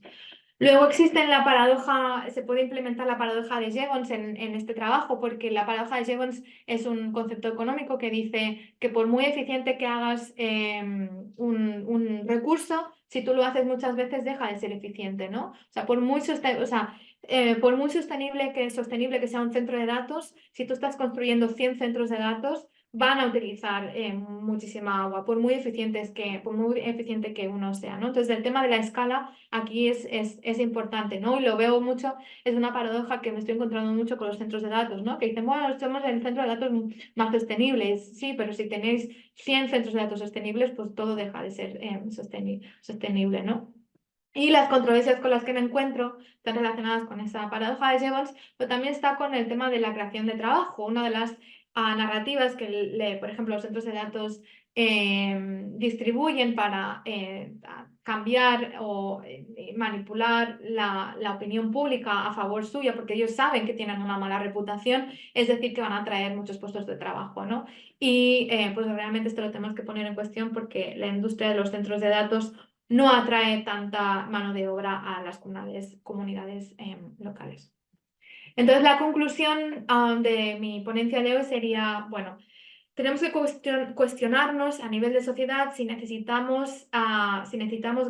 Luego existe la paradoja, se puede implementar la paradoja de Jevons en este trabajo, porque la paradoja de Jevons es un concepto económico que dice que por muy eficiente que hagas un recurso, si tú lo haces muchas veces deja de ser eficiente, ¿no? O sea, por muy sostenible que sea un centro de datos, si tú estás construyendo 100 centros de datos, van a utilizar muchísima agua, por muy eficiente que uno sea, ¿no? Entonces, el tema de la escala aquí es importante, ¿no? Y lo veo mucho, es una paradoja que me estoy encontrando mucho con los centros de datos, ¿no? Que dicen, bueno, somos el centro de datos más sostenible. Sí, pero si tenéis 100 centros de datos sostenibles, pues todo deja de ser sostenible, ¿no? Y las controversias con las que me encuentro están relacionadas con esa paradoja de Jevons, pero también está con el tema de la creación de trabajo. Una de las narrativas que, por ejemplo, los centros de datos distribuyen para cambiar o manipular la opinión pública a favor suya, porque ellos saben que tienen una mala reputación, es decir, que van a traer muchos puestos de trabajo, ¿no? Y pues realmente esto lo tenemos que poner en cuestión porque la industria de los centros de datos no atrae tanta mano de obra a las comunidades locales. Entonces, la conclusión de mi ponencia de hoy sería, bueno, tenemos que cuestionarnos a nivel de sociedad si necesitamos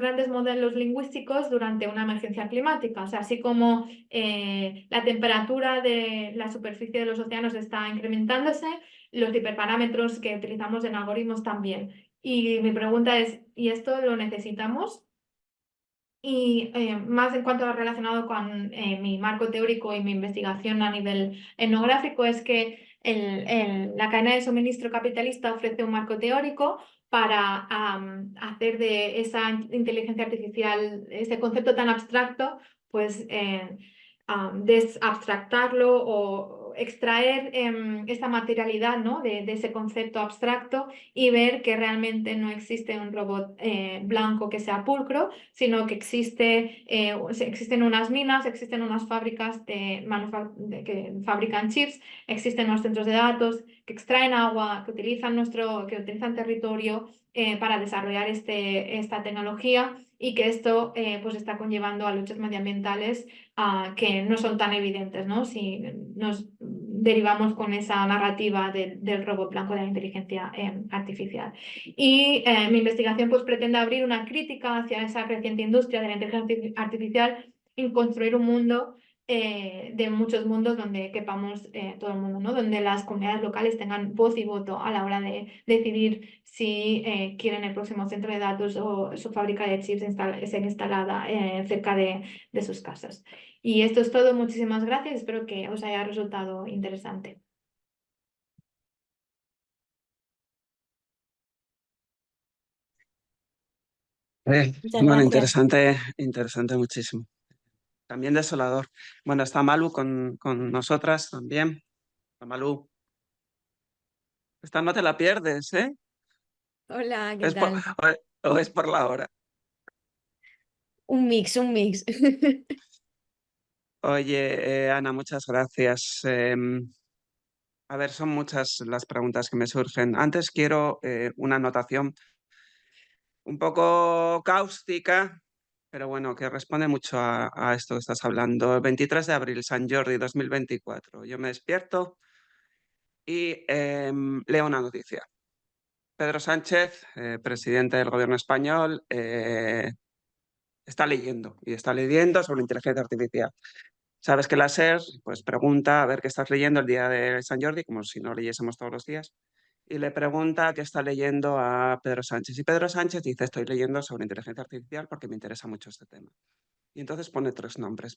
grandes modelos lingüísticos durante una emergencia climática. O sea, así como la temperatura de la superficie de los océanos está incrementándose, los hiperparámetros que utilizamos en algoritmos también. Y mi pregunta es, ¿y esto lo necesitamos? Y más en cuanto a relacionado con mi marco teórico y mi investigación a nivel etnográfico, es que la cadena de suministro capitalista ofrece un marco teórico para hacer de esa inteligencia artificial, ese concepto tan abstracto, pues desabstractarlo o extraer esta materialidad, ¿no? de ese concepto abstracto y ver que realmente no existe un robot blanco que sea pulcro, sino que existen unas minas, existen unas fábricas que fabrican chips, existen unos centros de datos que extraen agua, que utilizan territorio para desarrollar esta tecnología y que esto pues está conllevando a luchas medioambientales que no son tan evidentes, ¿no? Si nos derivamos con esa narrativa del robot blanco de la inteligencia artificial. Y mi investigación pues, pretende abrir una crítica hacia esa creciente industria de la inteligencia artificial y construir un mundo de muchos mundos donde quepamos todo el mundo, ¿no? Donde las comunidades locales tengan voz y voto a la hora de decidir si quieren el próximo centro de datos o su fábrica de chips ser instalada cerca de sus casas. Y esto es todo, muchísimas gracias, espero que os haya resultado interesante. Muchas Bueno, gracias. interesante muchísimo. También desolador. Bueno, está Malu con nosotras también. Malu, esta no te la pierdes, ¿eh? Hola, ¿qué Es por, tal? o es por la hora. Un mix, un mix. Oye, Ana, muchas gracias. A ver, son muchas las preguntas que me surgen. Antes quiero una anotación un poco cáustica, pero bueno, que responde mucho a esto que estás hablando. El 23 de abril, San Jordi 2024. Yo me despierto y leo una noticia. Pedro Sánchez, presidente del gobierno español, está leyendo y está leyendo sobre inteligencia artificial. Sabes que la SER pues pregunta a ver qué estás leyendo el día de San Jordi, como si no leyésemos todos los días, y le pregunta qué está leyendo a Pedro Sánchez. Y Pedro Sánchez dice, estoy leyendo sobre inteligencia artificial porque me interesa mucho este tema. Y entonces pone tres nombres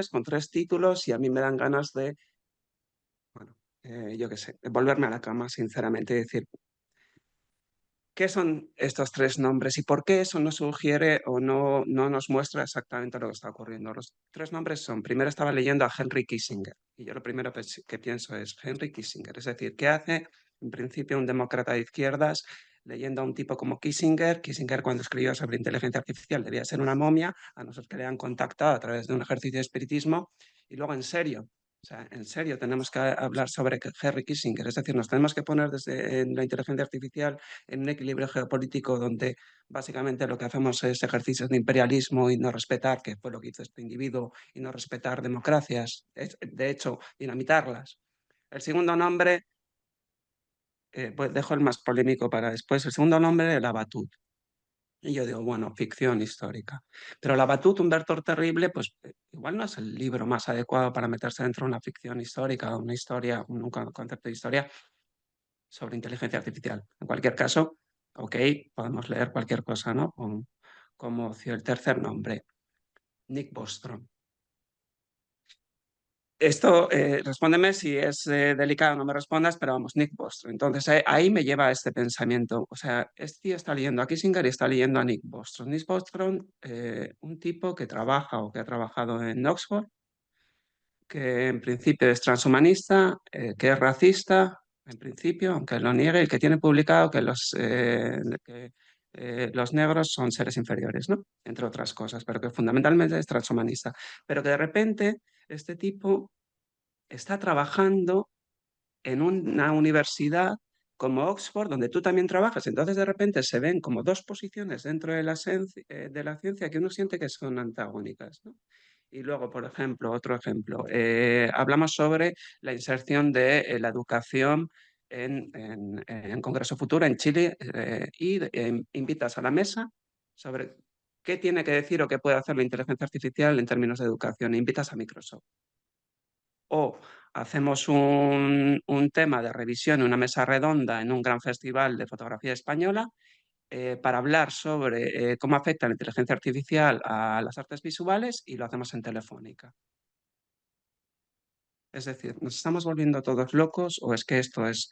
con tres títulos y a mí me dan ganas de, bueno, yo qué sé, de volverme a la cama, sinceramente, y decir, ¿qué son estos tres nombres y por qué eso no sugiere o no nos muestra exactamente lo que está ocurriendo? Los tres nombres son, primero estaba leyendo a Henry Kissinger y yo lo primero que pienso es Henry Kissinger, es decir, ¿qué hace en principio un demócrata de izquierdas leyendo a un tipo como Kissinger? Kissinger cuando escribió sobre inteligencia artificial debía ser una momia, a no ser que le han contactado a través de un ejercicio de espiritismo y luego en serio. O sea, en serio, tenemos que hablar sobre Henry Kissinger, es decir, nos tenemos que poner desde en la inteligencia artificial en un equilibrio geopolítico donde básicamente lo que hacemos es ejercicios de imperialismo y no respetar, que fue lo que hizo este individuo, y no respetar democracias, de hecho, dinamitarlas. El segundo nombre, pues dejo el más polémico para después, el segundo nombre, la Batut. Y yo digo, bueno, ficción histórica. Pero la Batut, Humberto Terrible, pues igual no es el libro más adecuado para meterse dentro de una ficción histórica, una historia, un concepto de historia sobre inteligencia artificial. En cualquier caso, ok, podemos leer cualquier cosa, ¿no? Como el tercer nombre, Nick Bostrom. Esto, respóndeme si es delicado, no me respondas, pero vamos, Nick Bostrom. Entonces ahí me lleva a este pensamiento. O sea, este tío está leyendo a Kissinger y está leyendo a Nick Bostrom. Nick Bostrom, un tipo que trabaja o que ha trabajado en Oxford, que en principio es transhumanista, que es racista, en principio, aunque lo niegue, y que tiene publicado que los negros son seres inferiores, ¿no? Entre otras cosas, pero que fundamentalmente es transhumanista. Pero que de repente este tipo está trabajando en una universidad como Oxford, donde tú también trabajas. Entonces, de repente se ven como dos posiciones dentro de de la ciencia que uno siente que son antagónicas, ¿no? Y luego, por ejemplo, otro ejemplo, hablamos sobre la inserción de la educación en Congreso Futuro en Chile invitas a la mesa sobre qué tiene que decir o qué puede hacer la inteligencia artificial en términos de educación. E invitas a Microsoft. O hacemos un tema de revisión, una mesa redonda en un gran festival de fotografía española para hablar sobre cómo afecta la inteligencia artificial a las artes visuales y lo hacemos en Telefónica. Es decir, ¿nos estamos volviendo todos locos o es que esto es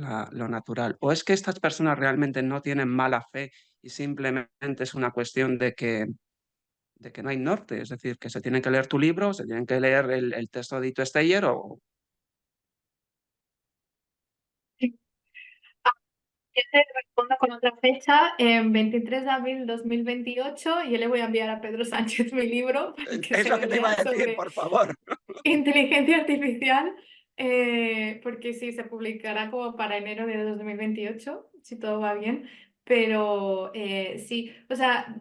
lo natural? ¿O es que estas personas realmente no tienen mala fe y simplemente es una cuestión de que no hay norte? Es decir, que se tienen que leer tu libro, se tienen que leer el texto de Ito Steyer o... Yo te respondo con otra fecha, en 23 de abril 2028, y yo le voy a enviar a Pedro Sánchez mi libro para que Es se lo lo que te iba lea a decir, sobre por favor. inteligencia artificial, porque sí, se publicará como para enero de 2028, si todo va bien, pero sí, o sea,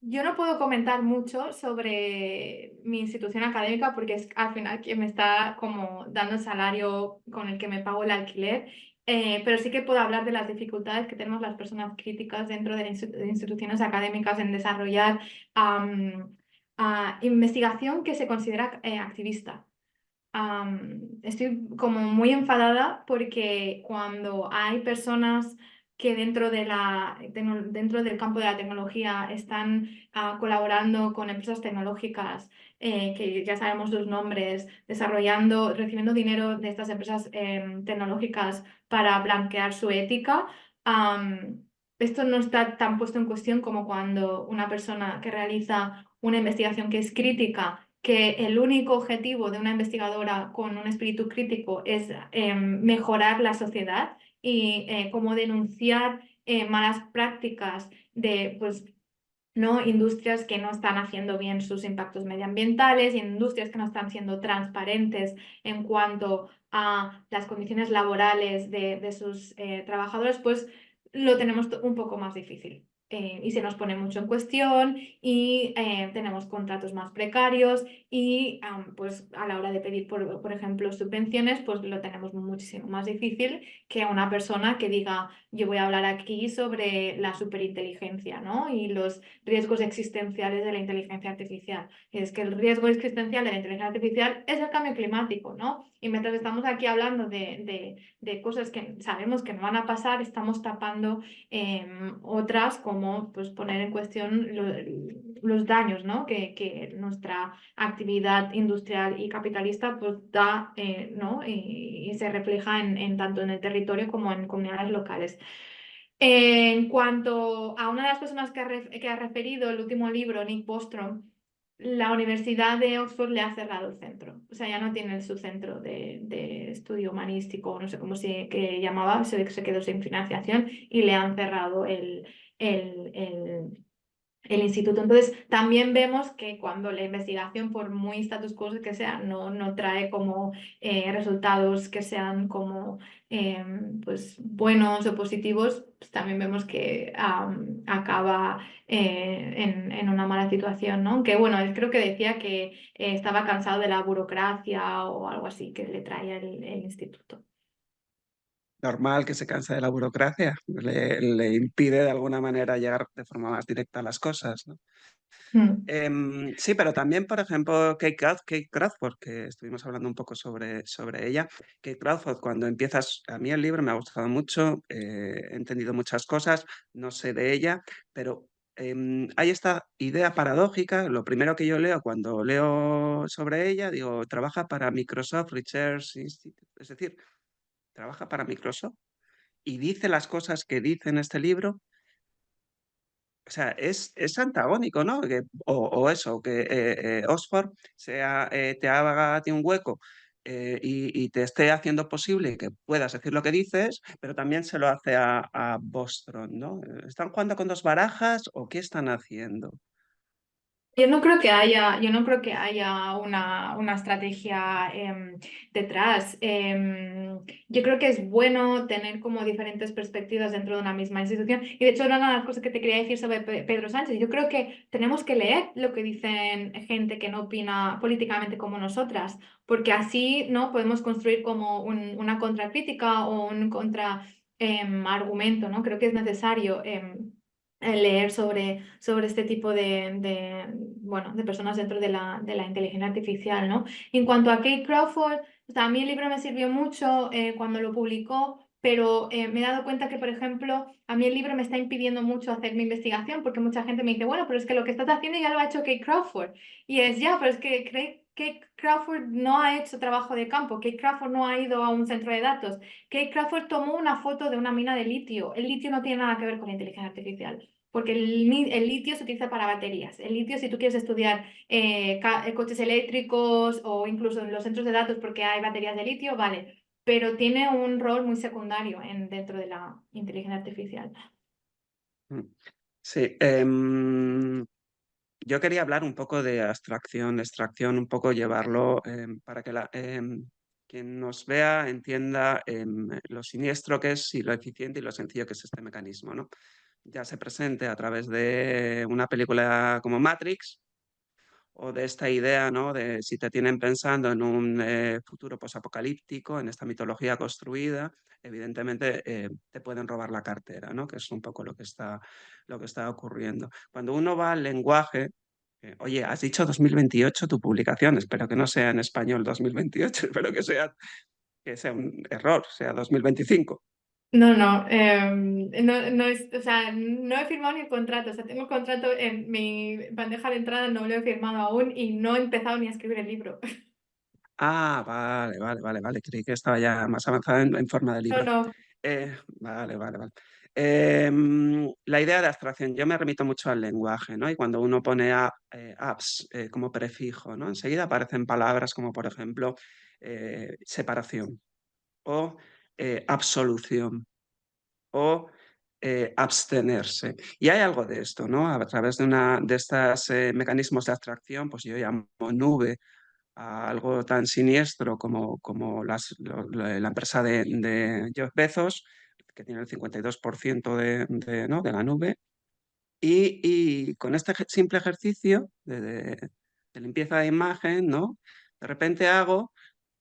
yo no puedo comentar mucho sobre mi institución académica porque es al final quien me está como dando el salario con el que me pago el alquiler, pero sí que puedo hablar de las dificultades que tenemos las personas críticas dentro de instituciones académicas en desarrollar investigación que se considera activista. Estoy como muy enfadada porque cuando hay personas que dentro del campo de la tecnología están colaborando con empresas tecnológicas, que ya sabemos sus nombres, recibiendo dinero de estas empresas tecnológicas para blanquear su ética, esto no está tan puesto en cuestión como cuando una persona que realiza una investigación que es crítica, que el único objetivo de una investigadora con un espíritu crítico es mejorar la sociedad y cómo denunciar malas prácticas de, pues, ¿no? Industrias que no están haciendo bien sus impactos medioambientales, y industrias que no están siendo transparentes en cuanto a las condiciones laborales de sus trabajadores, pues lo tenemos un poco más difícil. Y se nos pone mucho en cuestión y tenemos contratos más precarios y pues a la hora de pedir, por ejemplo, subvenciones, pues lo tenemos muchísimo más difícil que una persona que diga, yo voy a hablar aquí sobre la superinteligencia, ¿no? Y los riesgos existenciales de la inteligencia artificial. Y es que el riesgo existencial de la inteligencia artificial es el cambio climático, ¿no? Y mientras estamos aquí hablando de cosas que sabemos que no van a pasar, estamos tapando otras como pues, poner en cuestión los daños, ¿no? que nuestra actividad industrial y capitalista pues, da, ¿no? y se refleja tanto en el territorio como en comunidades locales. En cuanto a una de las personas que ha referido el último libro, Nick Bostrom, la Universidad de Oxford le ha cerrado el centro. O sea, ya no tiene su centro de estudio humanístico, no sé cómo se que llamaba, se quedó sin financiación y le han cerrado el, el, el instituto. Entonces, también vemos que cuando la investigación, por muy status quo que sea, no trae como resultados que sean como pues, buenos o positivos, pues también vemos que acaba en una mala situación, ¿no? Que bueno, él creo que decía que estaba cansado de la burocracia o algo así que le traía el instituto. Normal que se canse de la burocracia, le impide de alguna manera llegar de forma más directa a las cosas, ¿no? Mm. Sí, pero también, por ejemplo, Kate Crawford, que estuvimos hablando un poco sobre ella. Kate Crawford, cuando empiezas, a mí el libro me ha gustado mucho, he entendido muchas cosas, no sé de ella, pero hay esta idea paradójica. Lo primero que yo leo cuando leo sobre ella, digo, trabaja para Microsoft Research Institute, es decir, trabaja para Microsoft y dice las cosas que dice en este libro. O sea, es antagónico, ¿no? O eso, que Oxford te haga a ti un hueco y te esté haciendo posible que puedas decir lo que dices, pero también se lo hace a Bostrom, ¿no? ¿Están jugando con dos barajas o qué están haciendo? Yo no creo que haya una estrategia detrás. Yo creo que es bueno tener como diferentes perspectivas dentro de una misma institución. Y de hecho, era una de las cosas que te quería decir sobre Pedro Sánchez. Yo creo que tenemos que leer lo que dicen gente que no opina políticamente como nosotras, porque así no podemos construir como una contracrítica o un contra argumento, ¿no? Creo que es necesario. Leer sobre este tipo bueno, de personas dentro de la inteligencia artificial, ¿no? En cuanto a Kate Crawford, o sea, a mí el libro me sirvió mucho cuando lo publicó, pero me he dado cuenta que, por ejemplo, a mí el libro me está impidiendo mucho hacer mi investigación porque mucha gente me dice, bueno, pero es que lo que estás haciendo ya lo ha hecho Kate Crawford. Y es ya, pero es que Kate Crawford no ha hecho trabajo de campo, Kate Crawford no ha ido a un centro de datos, Kate Crawford tomó una foto de una mina de litio. El litio no tiene nada que ver con la inteligencia artificial. Porque el litio se utiliza para baterías. El litio, si tú quieres estudiar coches eléctricos o incluso en los centros de datos porque hay baterías de litio, vale. Pero tiene un rol muy secundario dentro de la inteligencia artificial. Mm. Sí, yo quería hablar un poco de abstracción, de extracción, un poco llevarlo para que quien nos vea entienda lo siniestro que es y lo eficiente y lo sencillo que es este mecanismo, ¿no? Ya se presente a través de una película como Matrix o de esta idea, ¿no? De si te tienen pensando en un futuro posapocalíptico, en esta mitología construida, evidentemente te pueden robar la cartera, ¿no? Que es un poco lo que está ocurriendo. Cuando uno va al lenguaje, oye, has dicho 2028 tu publicación, espero que no sea en español 2028, espero que sea un error, sea 2025. No, no es, o sea, no he firmado ni el contrato, o sea, tengo el contrato en mi bandeja de entrada, no lo he firmado aún y no he empezado ni a escribir el libro. Ah, vale, vale, vale, vale. Creí que estaba ya más avanzada en forma de No, libro. no. Vale, vale, vale. La idea de abstracción, yo me remito mucho al lenguaje, ¿no? Y cuando uno pone apps como prefijo, ¿no? Enseguida aparecen palabras como, por ejemplo, separación o absolución o abstenerse. Y hay algo de esto, ¿no? A través de estos mecanismos de abstracción, pues yo llamo nube a algo tan siniestro como la empresa de Jeff Bezos, que tiene el 52% ¿no? de la nube. Y con este simple ejercicio de limpieza de imagen, ¿no? De repente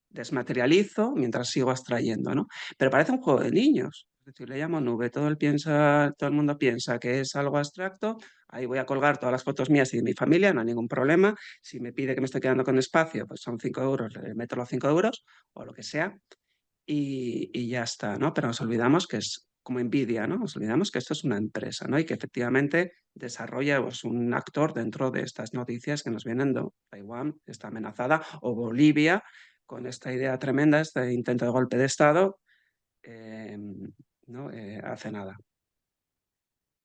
desmaterializo mientras sigo extrayendo, ¿no? Pero parece un juego de niños. Es decir, le llamo nube, todo el mundo piensa que es algo abstracto, ahí voy a colgar todas las fotos mías y de mi familia, no hay ningún problema. Si me pide que me estoy quedando con espacio, pues son 5 euros, le meto los 5 euros o lo que sea y ya está, ¿no? Pero nos olvidamos que es como Nvidia, ¿no? Nos olvidamos que esto es una empresa, ¿no? Y que efectivamente desarrolla pues, un actor dentro de estas noticias que nos vienen de Taiwán, está amenazada, o Bolivia, con esta idea tremenda, este intento de golpe de Estado, eh, ¿no? Hace nada.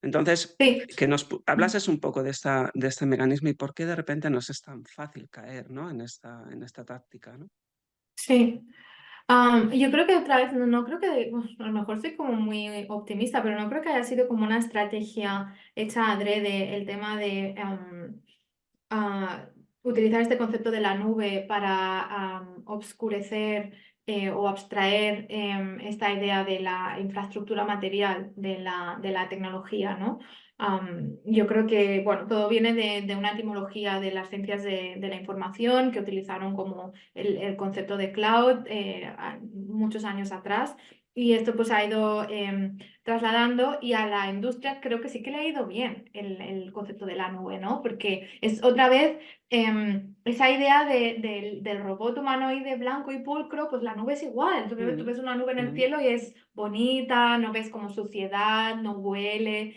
Entonces, Sí, que nos hablases un poco de este mecanismo y por qué de repente nos es tan fácil caer, ¿no? En esta táctica, ¿no? sí. Yo creo que otra vez, no creo que, bueno, a lo mejor soy como muy optimista, pero no creo que haya sido como una estrategia hecha adrede el tema de utilizar este concepto de la nube para obscurecer o abstraer esta idea de la infraestructura material de la tecnología, ¿no? Yo creo que, bueno, todo viene de una etimología de las ciencias de la información que utilizaron como el concepto de cloud muchos años atrás. Y esto pues ha ido trasladando y a la industria creo que sí que le ha ido bien el concepto de la nube, ¿no? Porque es otra vez esa idea del robot humanoide blanco y pulcro, pues la nube es igual. Tú Mm, ves una nube en el mm, cielo y es bonita, no ves como suciedad, no huele,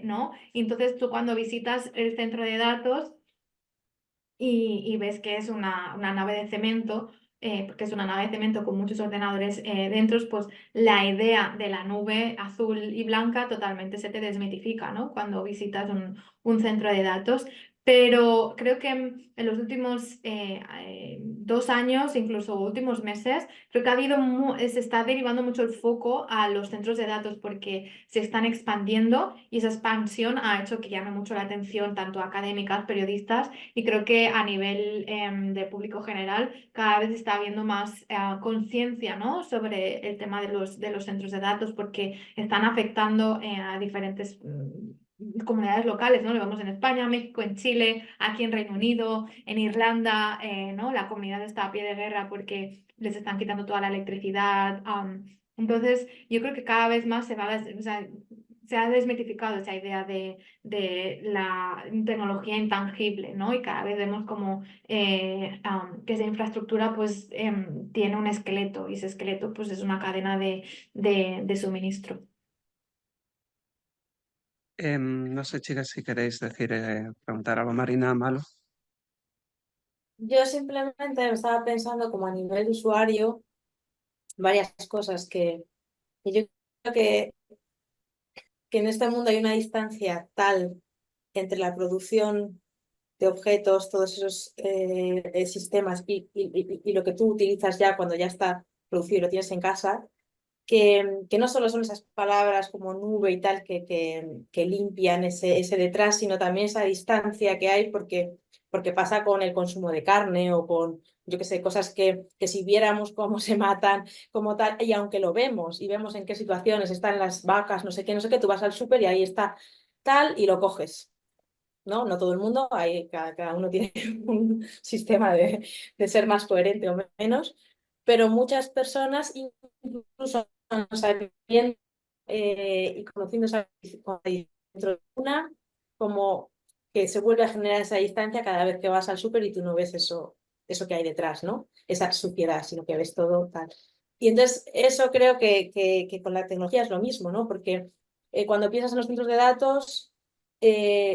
¿no? Y entonces tú cuando visitas el centro de datos y ves que es una nave de cemento, porque es una nave de cemento con muchos ordenadores dentro, pues la idea de la nube azul y blanca totalmente se te desmitifica, ¿no? Cuando visitas un centro de datos. Pero creo que en los últimos 2 años, incluso últimos meses, creo que se está derivando mucho el foco a los centros de datos porque se están expandiendo y esa expansión ha hecho que llame mucho la atención tanto a académicas, periodistas y creo que a nivel de público general cada vez está habiendo más conciencia, ¿no? Sobre el tema de los centros de datos porque están afectando a diferentes comunidades locales, ¿no? Lo vemos en España, México, en Chile, aquí en Reino Unido, en Irlanda, ¿no? La comunidad está a pie de guerra porque les están quitando toda la electricidad. Entonces, yo creo que cada vez más o sea, se ha desmitificado esa idea de la tecnología intangible, ¿no? Y cada vez vemos como que esa infraestructura pues tiene un esqueleto y ese esqueleto pues es una cadena de suministro. No sé, chicas, si queréis preguntar algo, Marina, Malo. Yo simplemente estaba pensando como a nivel de usuario varias cosas que yo creo que en este mundo hay una distancia tal entre la producción de objetos, todos esos sistemas y lo que tú utilizas ya cuando ya está producido y lo tienes en casa, que no solo son esas palabras como nube y tal que limpian ese detrás, sino también esa distancia que hay porque pasa con el consumo de carne o con, yo qué sé, cosas que si viéramos cómo se matan, como tal, y aunque lo vemos y vemos en qué situaciones están las vacas, no sé qué, tú vas al súper y ahí está tal y lo coges. ¿No? No todo el mundo, cada uno tiene un sistema de ser más coherente o menos, pero muchas personas, incluso no sabiendo y conociendo esa dentro de una, como que se vuelve a generar esa distancia cada vez que vas al súper y tú no ves eso que hay detrás, ¿no? Esa suciedad, sino que ves todo tal. Y entonces eso creo que con la tecnología es lo mismo, ¿no? Porque cuando piensas en los centros de datos,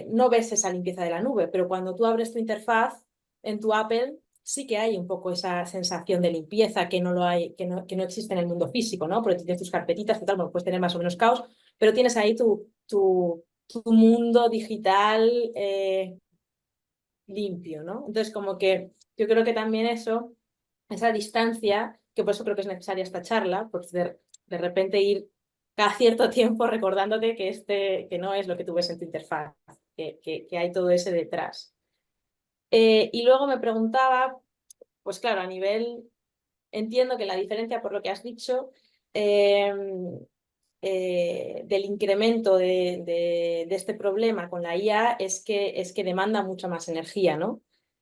no ves esa limpieza de la nube, pero cuando tú abres tu interfaz en tu Apple, sí que hay un poco esa sensación de limpieza que no lo hay, que no existe en el mundo físico, ¿no? Porque tienes tus carpetitas, tal, bueno, puedes tener más o menos caos, pero tienes ahí tu mundo digital limpio, ¿no? Entonces, como que yo creo que también esa distancia, que por eso creo que es necesaria esta charla, porque de repente ir cada cierto tiempo recordándote que no es lo que tú ves en tu interfaz, que hay todo ese detrás. Y luego me preguntaba, pues claro, a nivel, entiendo que la diferencia por lo que has dicho, del incremento de este problema con la IA es que demanda mucha más energía, ¿no?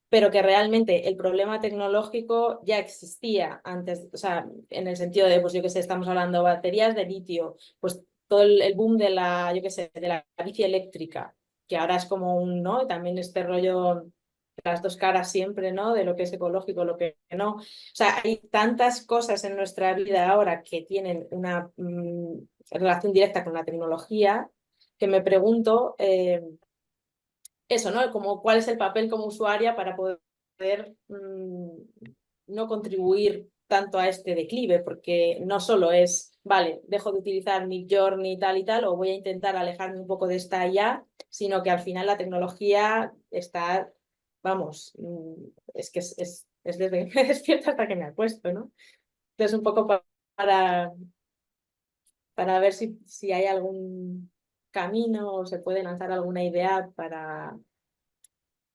Pero que realmente el problema tecnológico ya existía antes, o sea, en el sentido de, pues yo qué sé, estamos hablando de baterías de litio, pues todo el boom de la, yo qué sé, de la bici eléctrica, que ahora es como un, ¿no? También este rollo, las dos caras siempre, ¿no? De lo que es ecológico, lo que no. O sea, hay tantas cosas en nuestra vida ahora que tienen una relación directa con la tecnología que me pregunto eso, ¿no? Como cuál es el papel como usuaria para poder no contribuir tanto a este declive, porque no solo es, vale, dejo de utilizar Midjourney y tal, o voy a intentar alejarme un poco de esta IA, sino que al final la tecnología está, vamos, es que es desde que me despierto hasta que me acuesto, ¿no? Entonces, un poco para, para ver si hay algún camino o se puede lanzar alguna idea para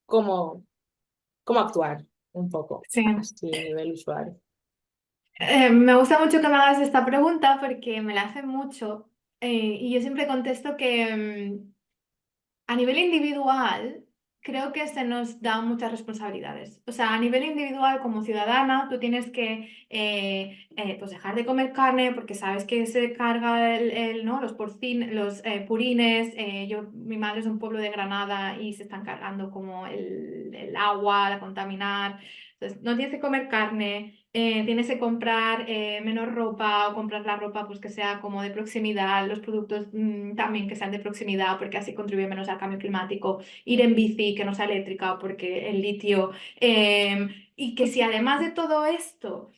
cómo, cómo actuar un poco, Sí. así a nivel usuario. Me gusta mucho que me hagas esta pregunta porque me la hacen mucho y yo siempre contesto que a nivel individual creo que se nos da muchas responsabilidades. O sea, a nivel individual como ciudadana tú tienes que pues dejar de comer carne porque sabes que se carga ¿no? los purines. Mi madre es de un pueblo de Granada y se están cargando como el agua, la contaminar. Entonces, no tienes que comer carne, tienes que comprar menos ropa o comprar la ropa pues, que sea como de proximidad, los productos también que sean de proximidad porque así contribuye menos al cambio climático, ir en bici que no sea eléctrica porque el litio, y que si además de todo esto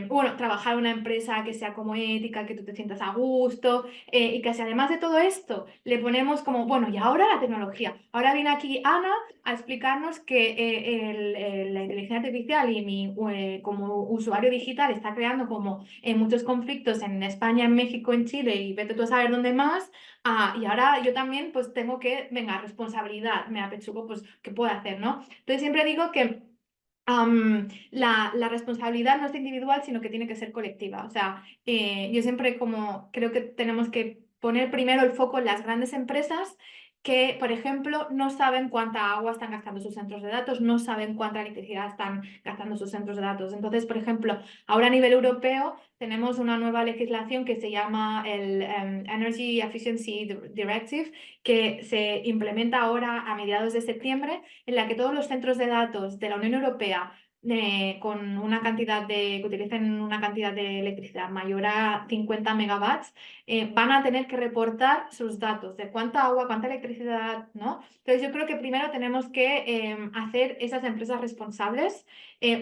bueno, trabajar en una empresa que sea como ética, que tú te sientas a gusto, y que si además de todo esto le ponemos como, bueno, y ahora la tecnología. Ahora viene aquí Ana a explicarnos que la inteligencia artificial y mi como usuario digital está creando como muchos conflictos en España, en México, en Chile y vete tú a saber dónde más. Y ahora yo también pues tengo que, venga, responsabilidad, me apechugo, pues, ¿qué puedo hacer, no? Entonces siempre digo que la responsabilidad no es individual, sino que tiene que ser colectiva. O sea, yo siempre como creo que tenemos que poner primero el foco en las grandes empresas que, por ejemplo, no saben cuánta agua están gastando sus centros de datos, no saben cuánta electricidad están gastando sus centros de datos. Entonces, por ejemplo, ahora a nivel europeo tenemos una nueva legislación que se llama el Energy Efficiency Directive, que se implementa ahora a mediados de septiembre, en la que todos los centros de datos de la Unión Europea con una cantidad que utilicen una cantidad de electricidad mayor a 50 megawatts, van a tener que reportar sus datos de cuánta agua, cuánta electricidad, ¿no? Entonces yo creo que primero tenemos que hacer esas empresas responsables,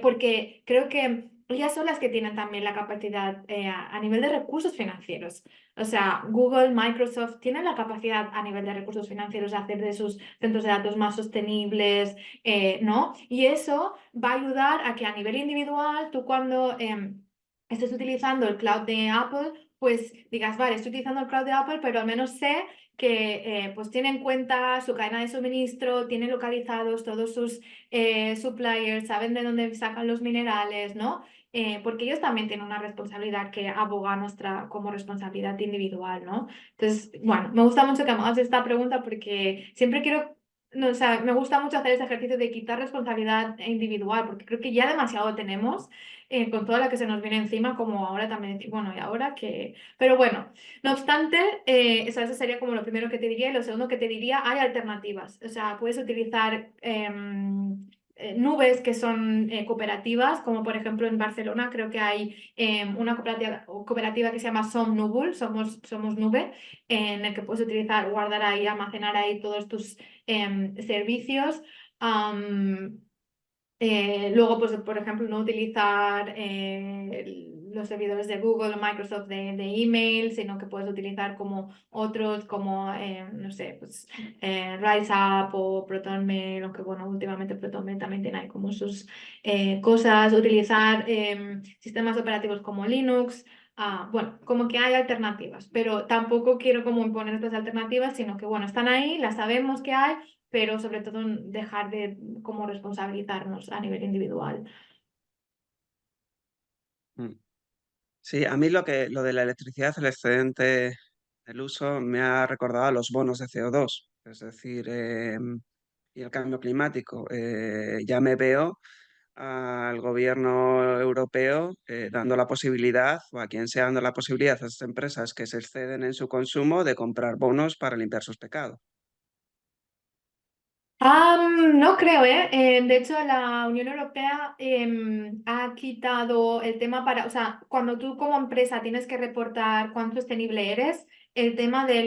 porque creo que ellas son las que tienen también la capacidad a nivel de recursos financieros. O sea, Google, Microsoft tienen la capacidad a nivel de recursos financieros de hacer de sus centros de datos más sostenibles, ¿no? Y eso va a ayudar a que a nivel individual, tú cuando estés utilizando el cloud de Apple, pues digas, vale, estoy utilizando el cloud de Apple, pero al menos sé que pues tiene en cuenta su cadena de suministro, tiene localizados todos sus suppliers, saben de dónde sacan los minerales, ¿no? Porque ellos también tienen una responsabilidad que aboga a nuestra como responsabilidad individual, ¿no? Entonces, bueno, me gusta mucho que me hagas esta pregunta porque siempre quiero, no, o sea, me gusta mucho hacer ese ejercicio de quitar responsabilidad individual, porque creo que ya demasiado tenemos con toda la que se nos viene encima, como ahora también decir, bueno, y ahora que... Pero bueno, no obstante, eso sería como lo primero que te diría, y lo segundo que te diría, hay alternativas, o sea, puedes utilizar nubes que son cooperativas, como por ejemplo en Barcelona creo que hay una cooperativa que se llama Somnubul, somos nube, en el que puedes utilizar, guardar ahí, almacenar ahí todos tus servicios. Luego, pues, por ejemplo, no utilizar los servidores de Google o Microsoft de email, sino que puedes utilizar como otros, como, no sé, pues RiseUp o ProtonMail, aunque bueno, últimamente ProtonMail también tiene ahí como sus cosas, utilizar sistemas operativos como Linux. bueno, como que hay alternativas, pero tampoco quiero como imponer estas alternativas, sino que bueno, están ahí, las sabemos que hay, pero sobre todo dejar de como responsabilizarnos a nivel individual. Mm. Sí, a mí lo de la electricidad, el excedente del uso, me ha recordado a los bonos de CO2, es decir, y el cambio climático. Ya me veo al gobierno europeo dando la posibilidad, o a quien sea dando la posibilidad a estas empresas que se exceden en su consumo de comprar bonos para limpiar sus pecados. No creo, ¿eh? De hecho, la Unión Europea ha quitado el tema para, o sea, cuando tú como empresa tienes que reportar cuán sostenible eres, el tema de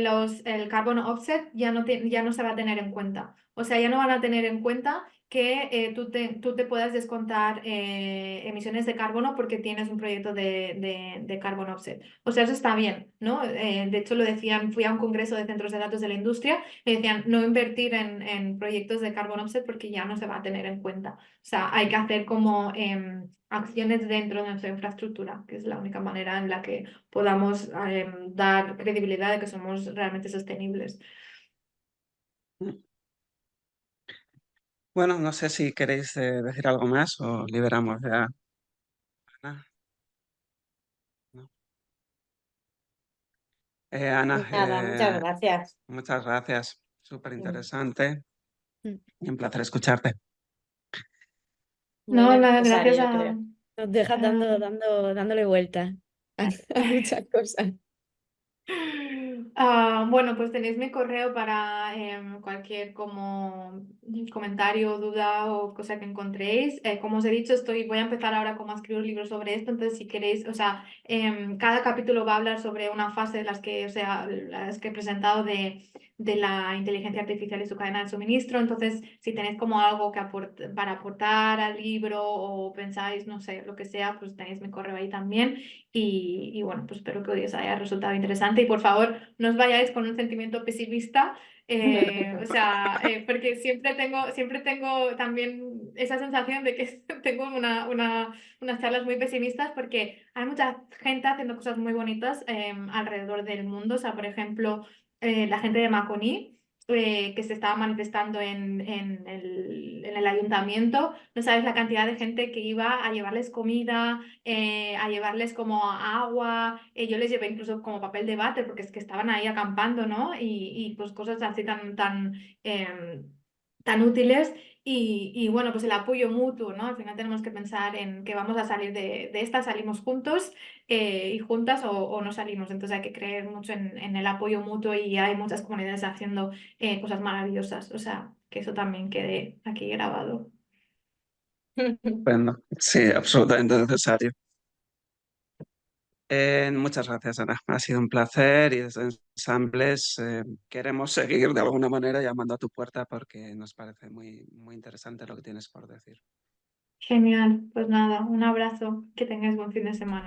el carbon offset ya no se va a tener en cuenta. O sea, ya no van a tener en cuenta que tú te puedas descontar emisiones de carbono porque tienes un proyecto de carbon offset. O sea, eso está bien, ¿no? De hecho, lo decían, fui a un congreso de centros de datos de la industria y decían no invertir en proyectos de carbon offset porque ya no se va a tener en cuenta. O sea, hay que hacer como acciones dentro de nuestra infraestructura, que es la única manera en la que podamos dar credibilidad de que somos realmente sostenibles. Bueno, no sé si queréis decir algo más o liberamos ya. Ana, ¿no? Ana, Nada, muchas gracias. muchas gracias. Súper interesante Mm. y un placer escucharte. Muy No, nada, necesario, gracias yo a... creo. Nos dejas dándole vueltas a muchas cosas. Bueno, pues tenéis mi correo para cualquier como comentario, duda o cosa que encontréis. Como os he dicho, voy a empezar ahora como a escribir un libro sobre esto, entonces si queréis, o sea, cada capítulo va a hablar sobre una fase de las que, o sea, las que he presentado de la inteligencia artificial y su cadena de suministro. Entonces, si tenéis como algo para aportar al libro o pensáis, no sé, lo que sea, pues tenéis mi correo ahí también. Y bueno, pues espero que os haya resultado interesante y por favor no os vayáis con un sentimiento pesimista, o sea, porque siempre tengo también esa sensación de que tengo unas charlas muy pesimistas porque hay mucha gente haciendo cosas muy bonitas alrededor del mundo, o sea, por ejemplo, la gente de Maconí. Que se estaba manifestando en el ayuntamiento, no sabes la cantidad de gente que iba a llevarles comida, a llevarles como agua, yo les llevé incluso como papel de váter porque es que estaban ahí acampando, ¿no? Y pues cosas así tan útiles y bueno, pues el apoyo mutuo, ¿no? Al final tenemos que pensar en que vamos a salir de esta, salimos juntos y juntas o no salimos, entonces hay que creer mucho en el apoyo mutuo y hay muchas comunidades haciendo cosas maravillosas, o sea, que eso también quede aquí grabado. Bueno, sí, absolutamente necesario. Muchas gracias, Ana. Ha sido un placer y desde Ensambles queremos seguir de alguna manera llamando a tu puerta porque nos parece muy, muy interesante lo que tienes por decir. Genial, pues nada, un abrazo, que tengáis buen fin de semana.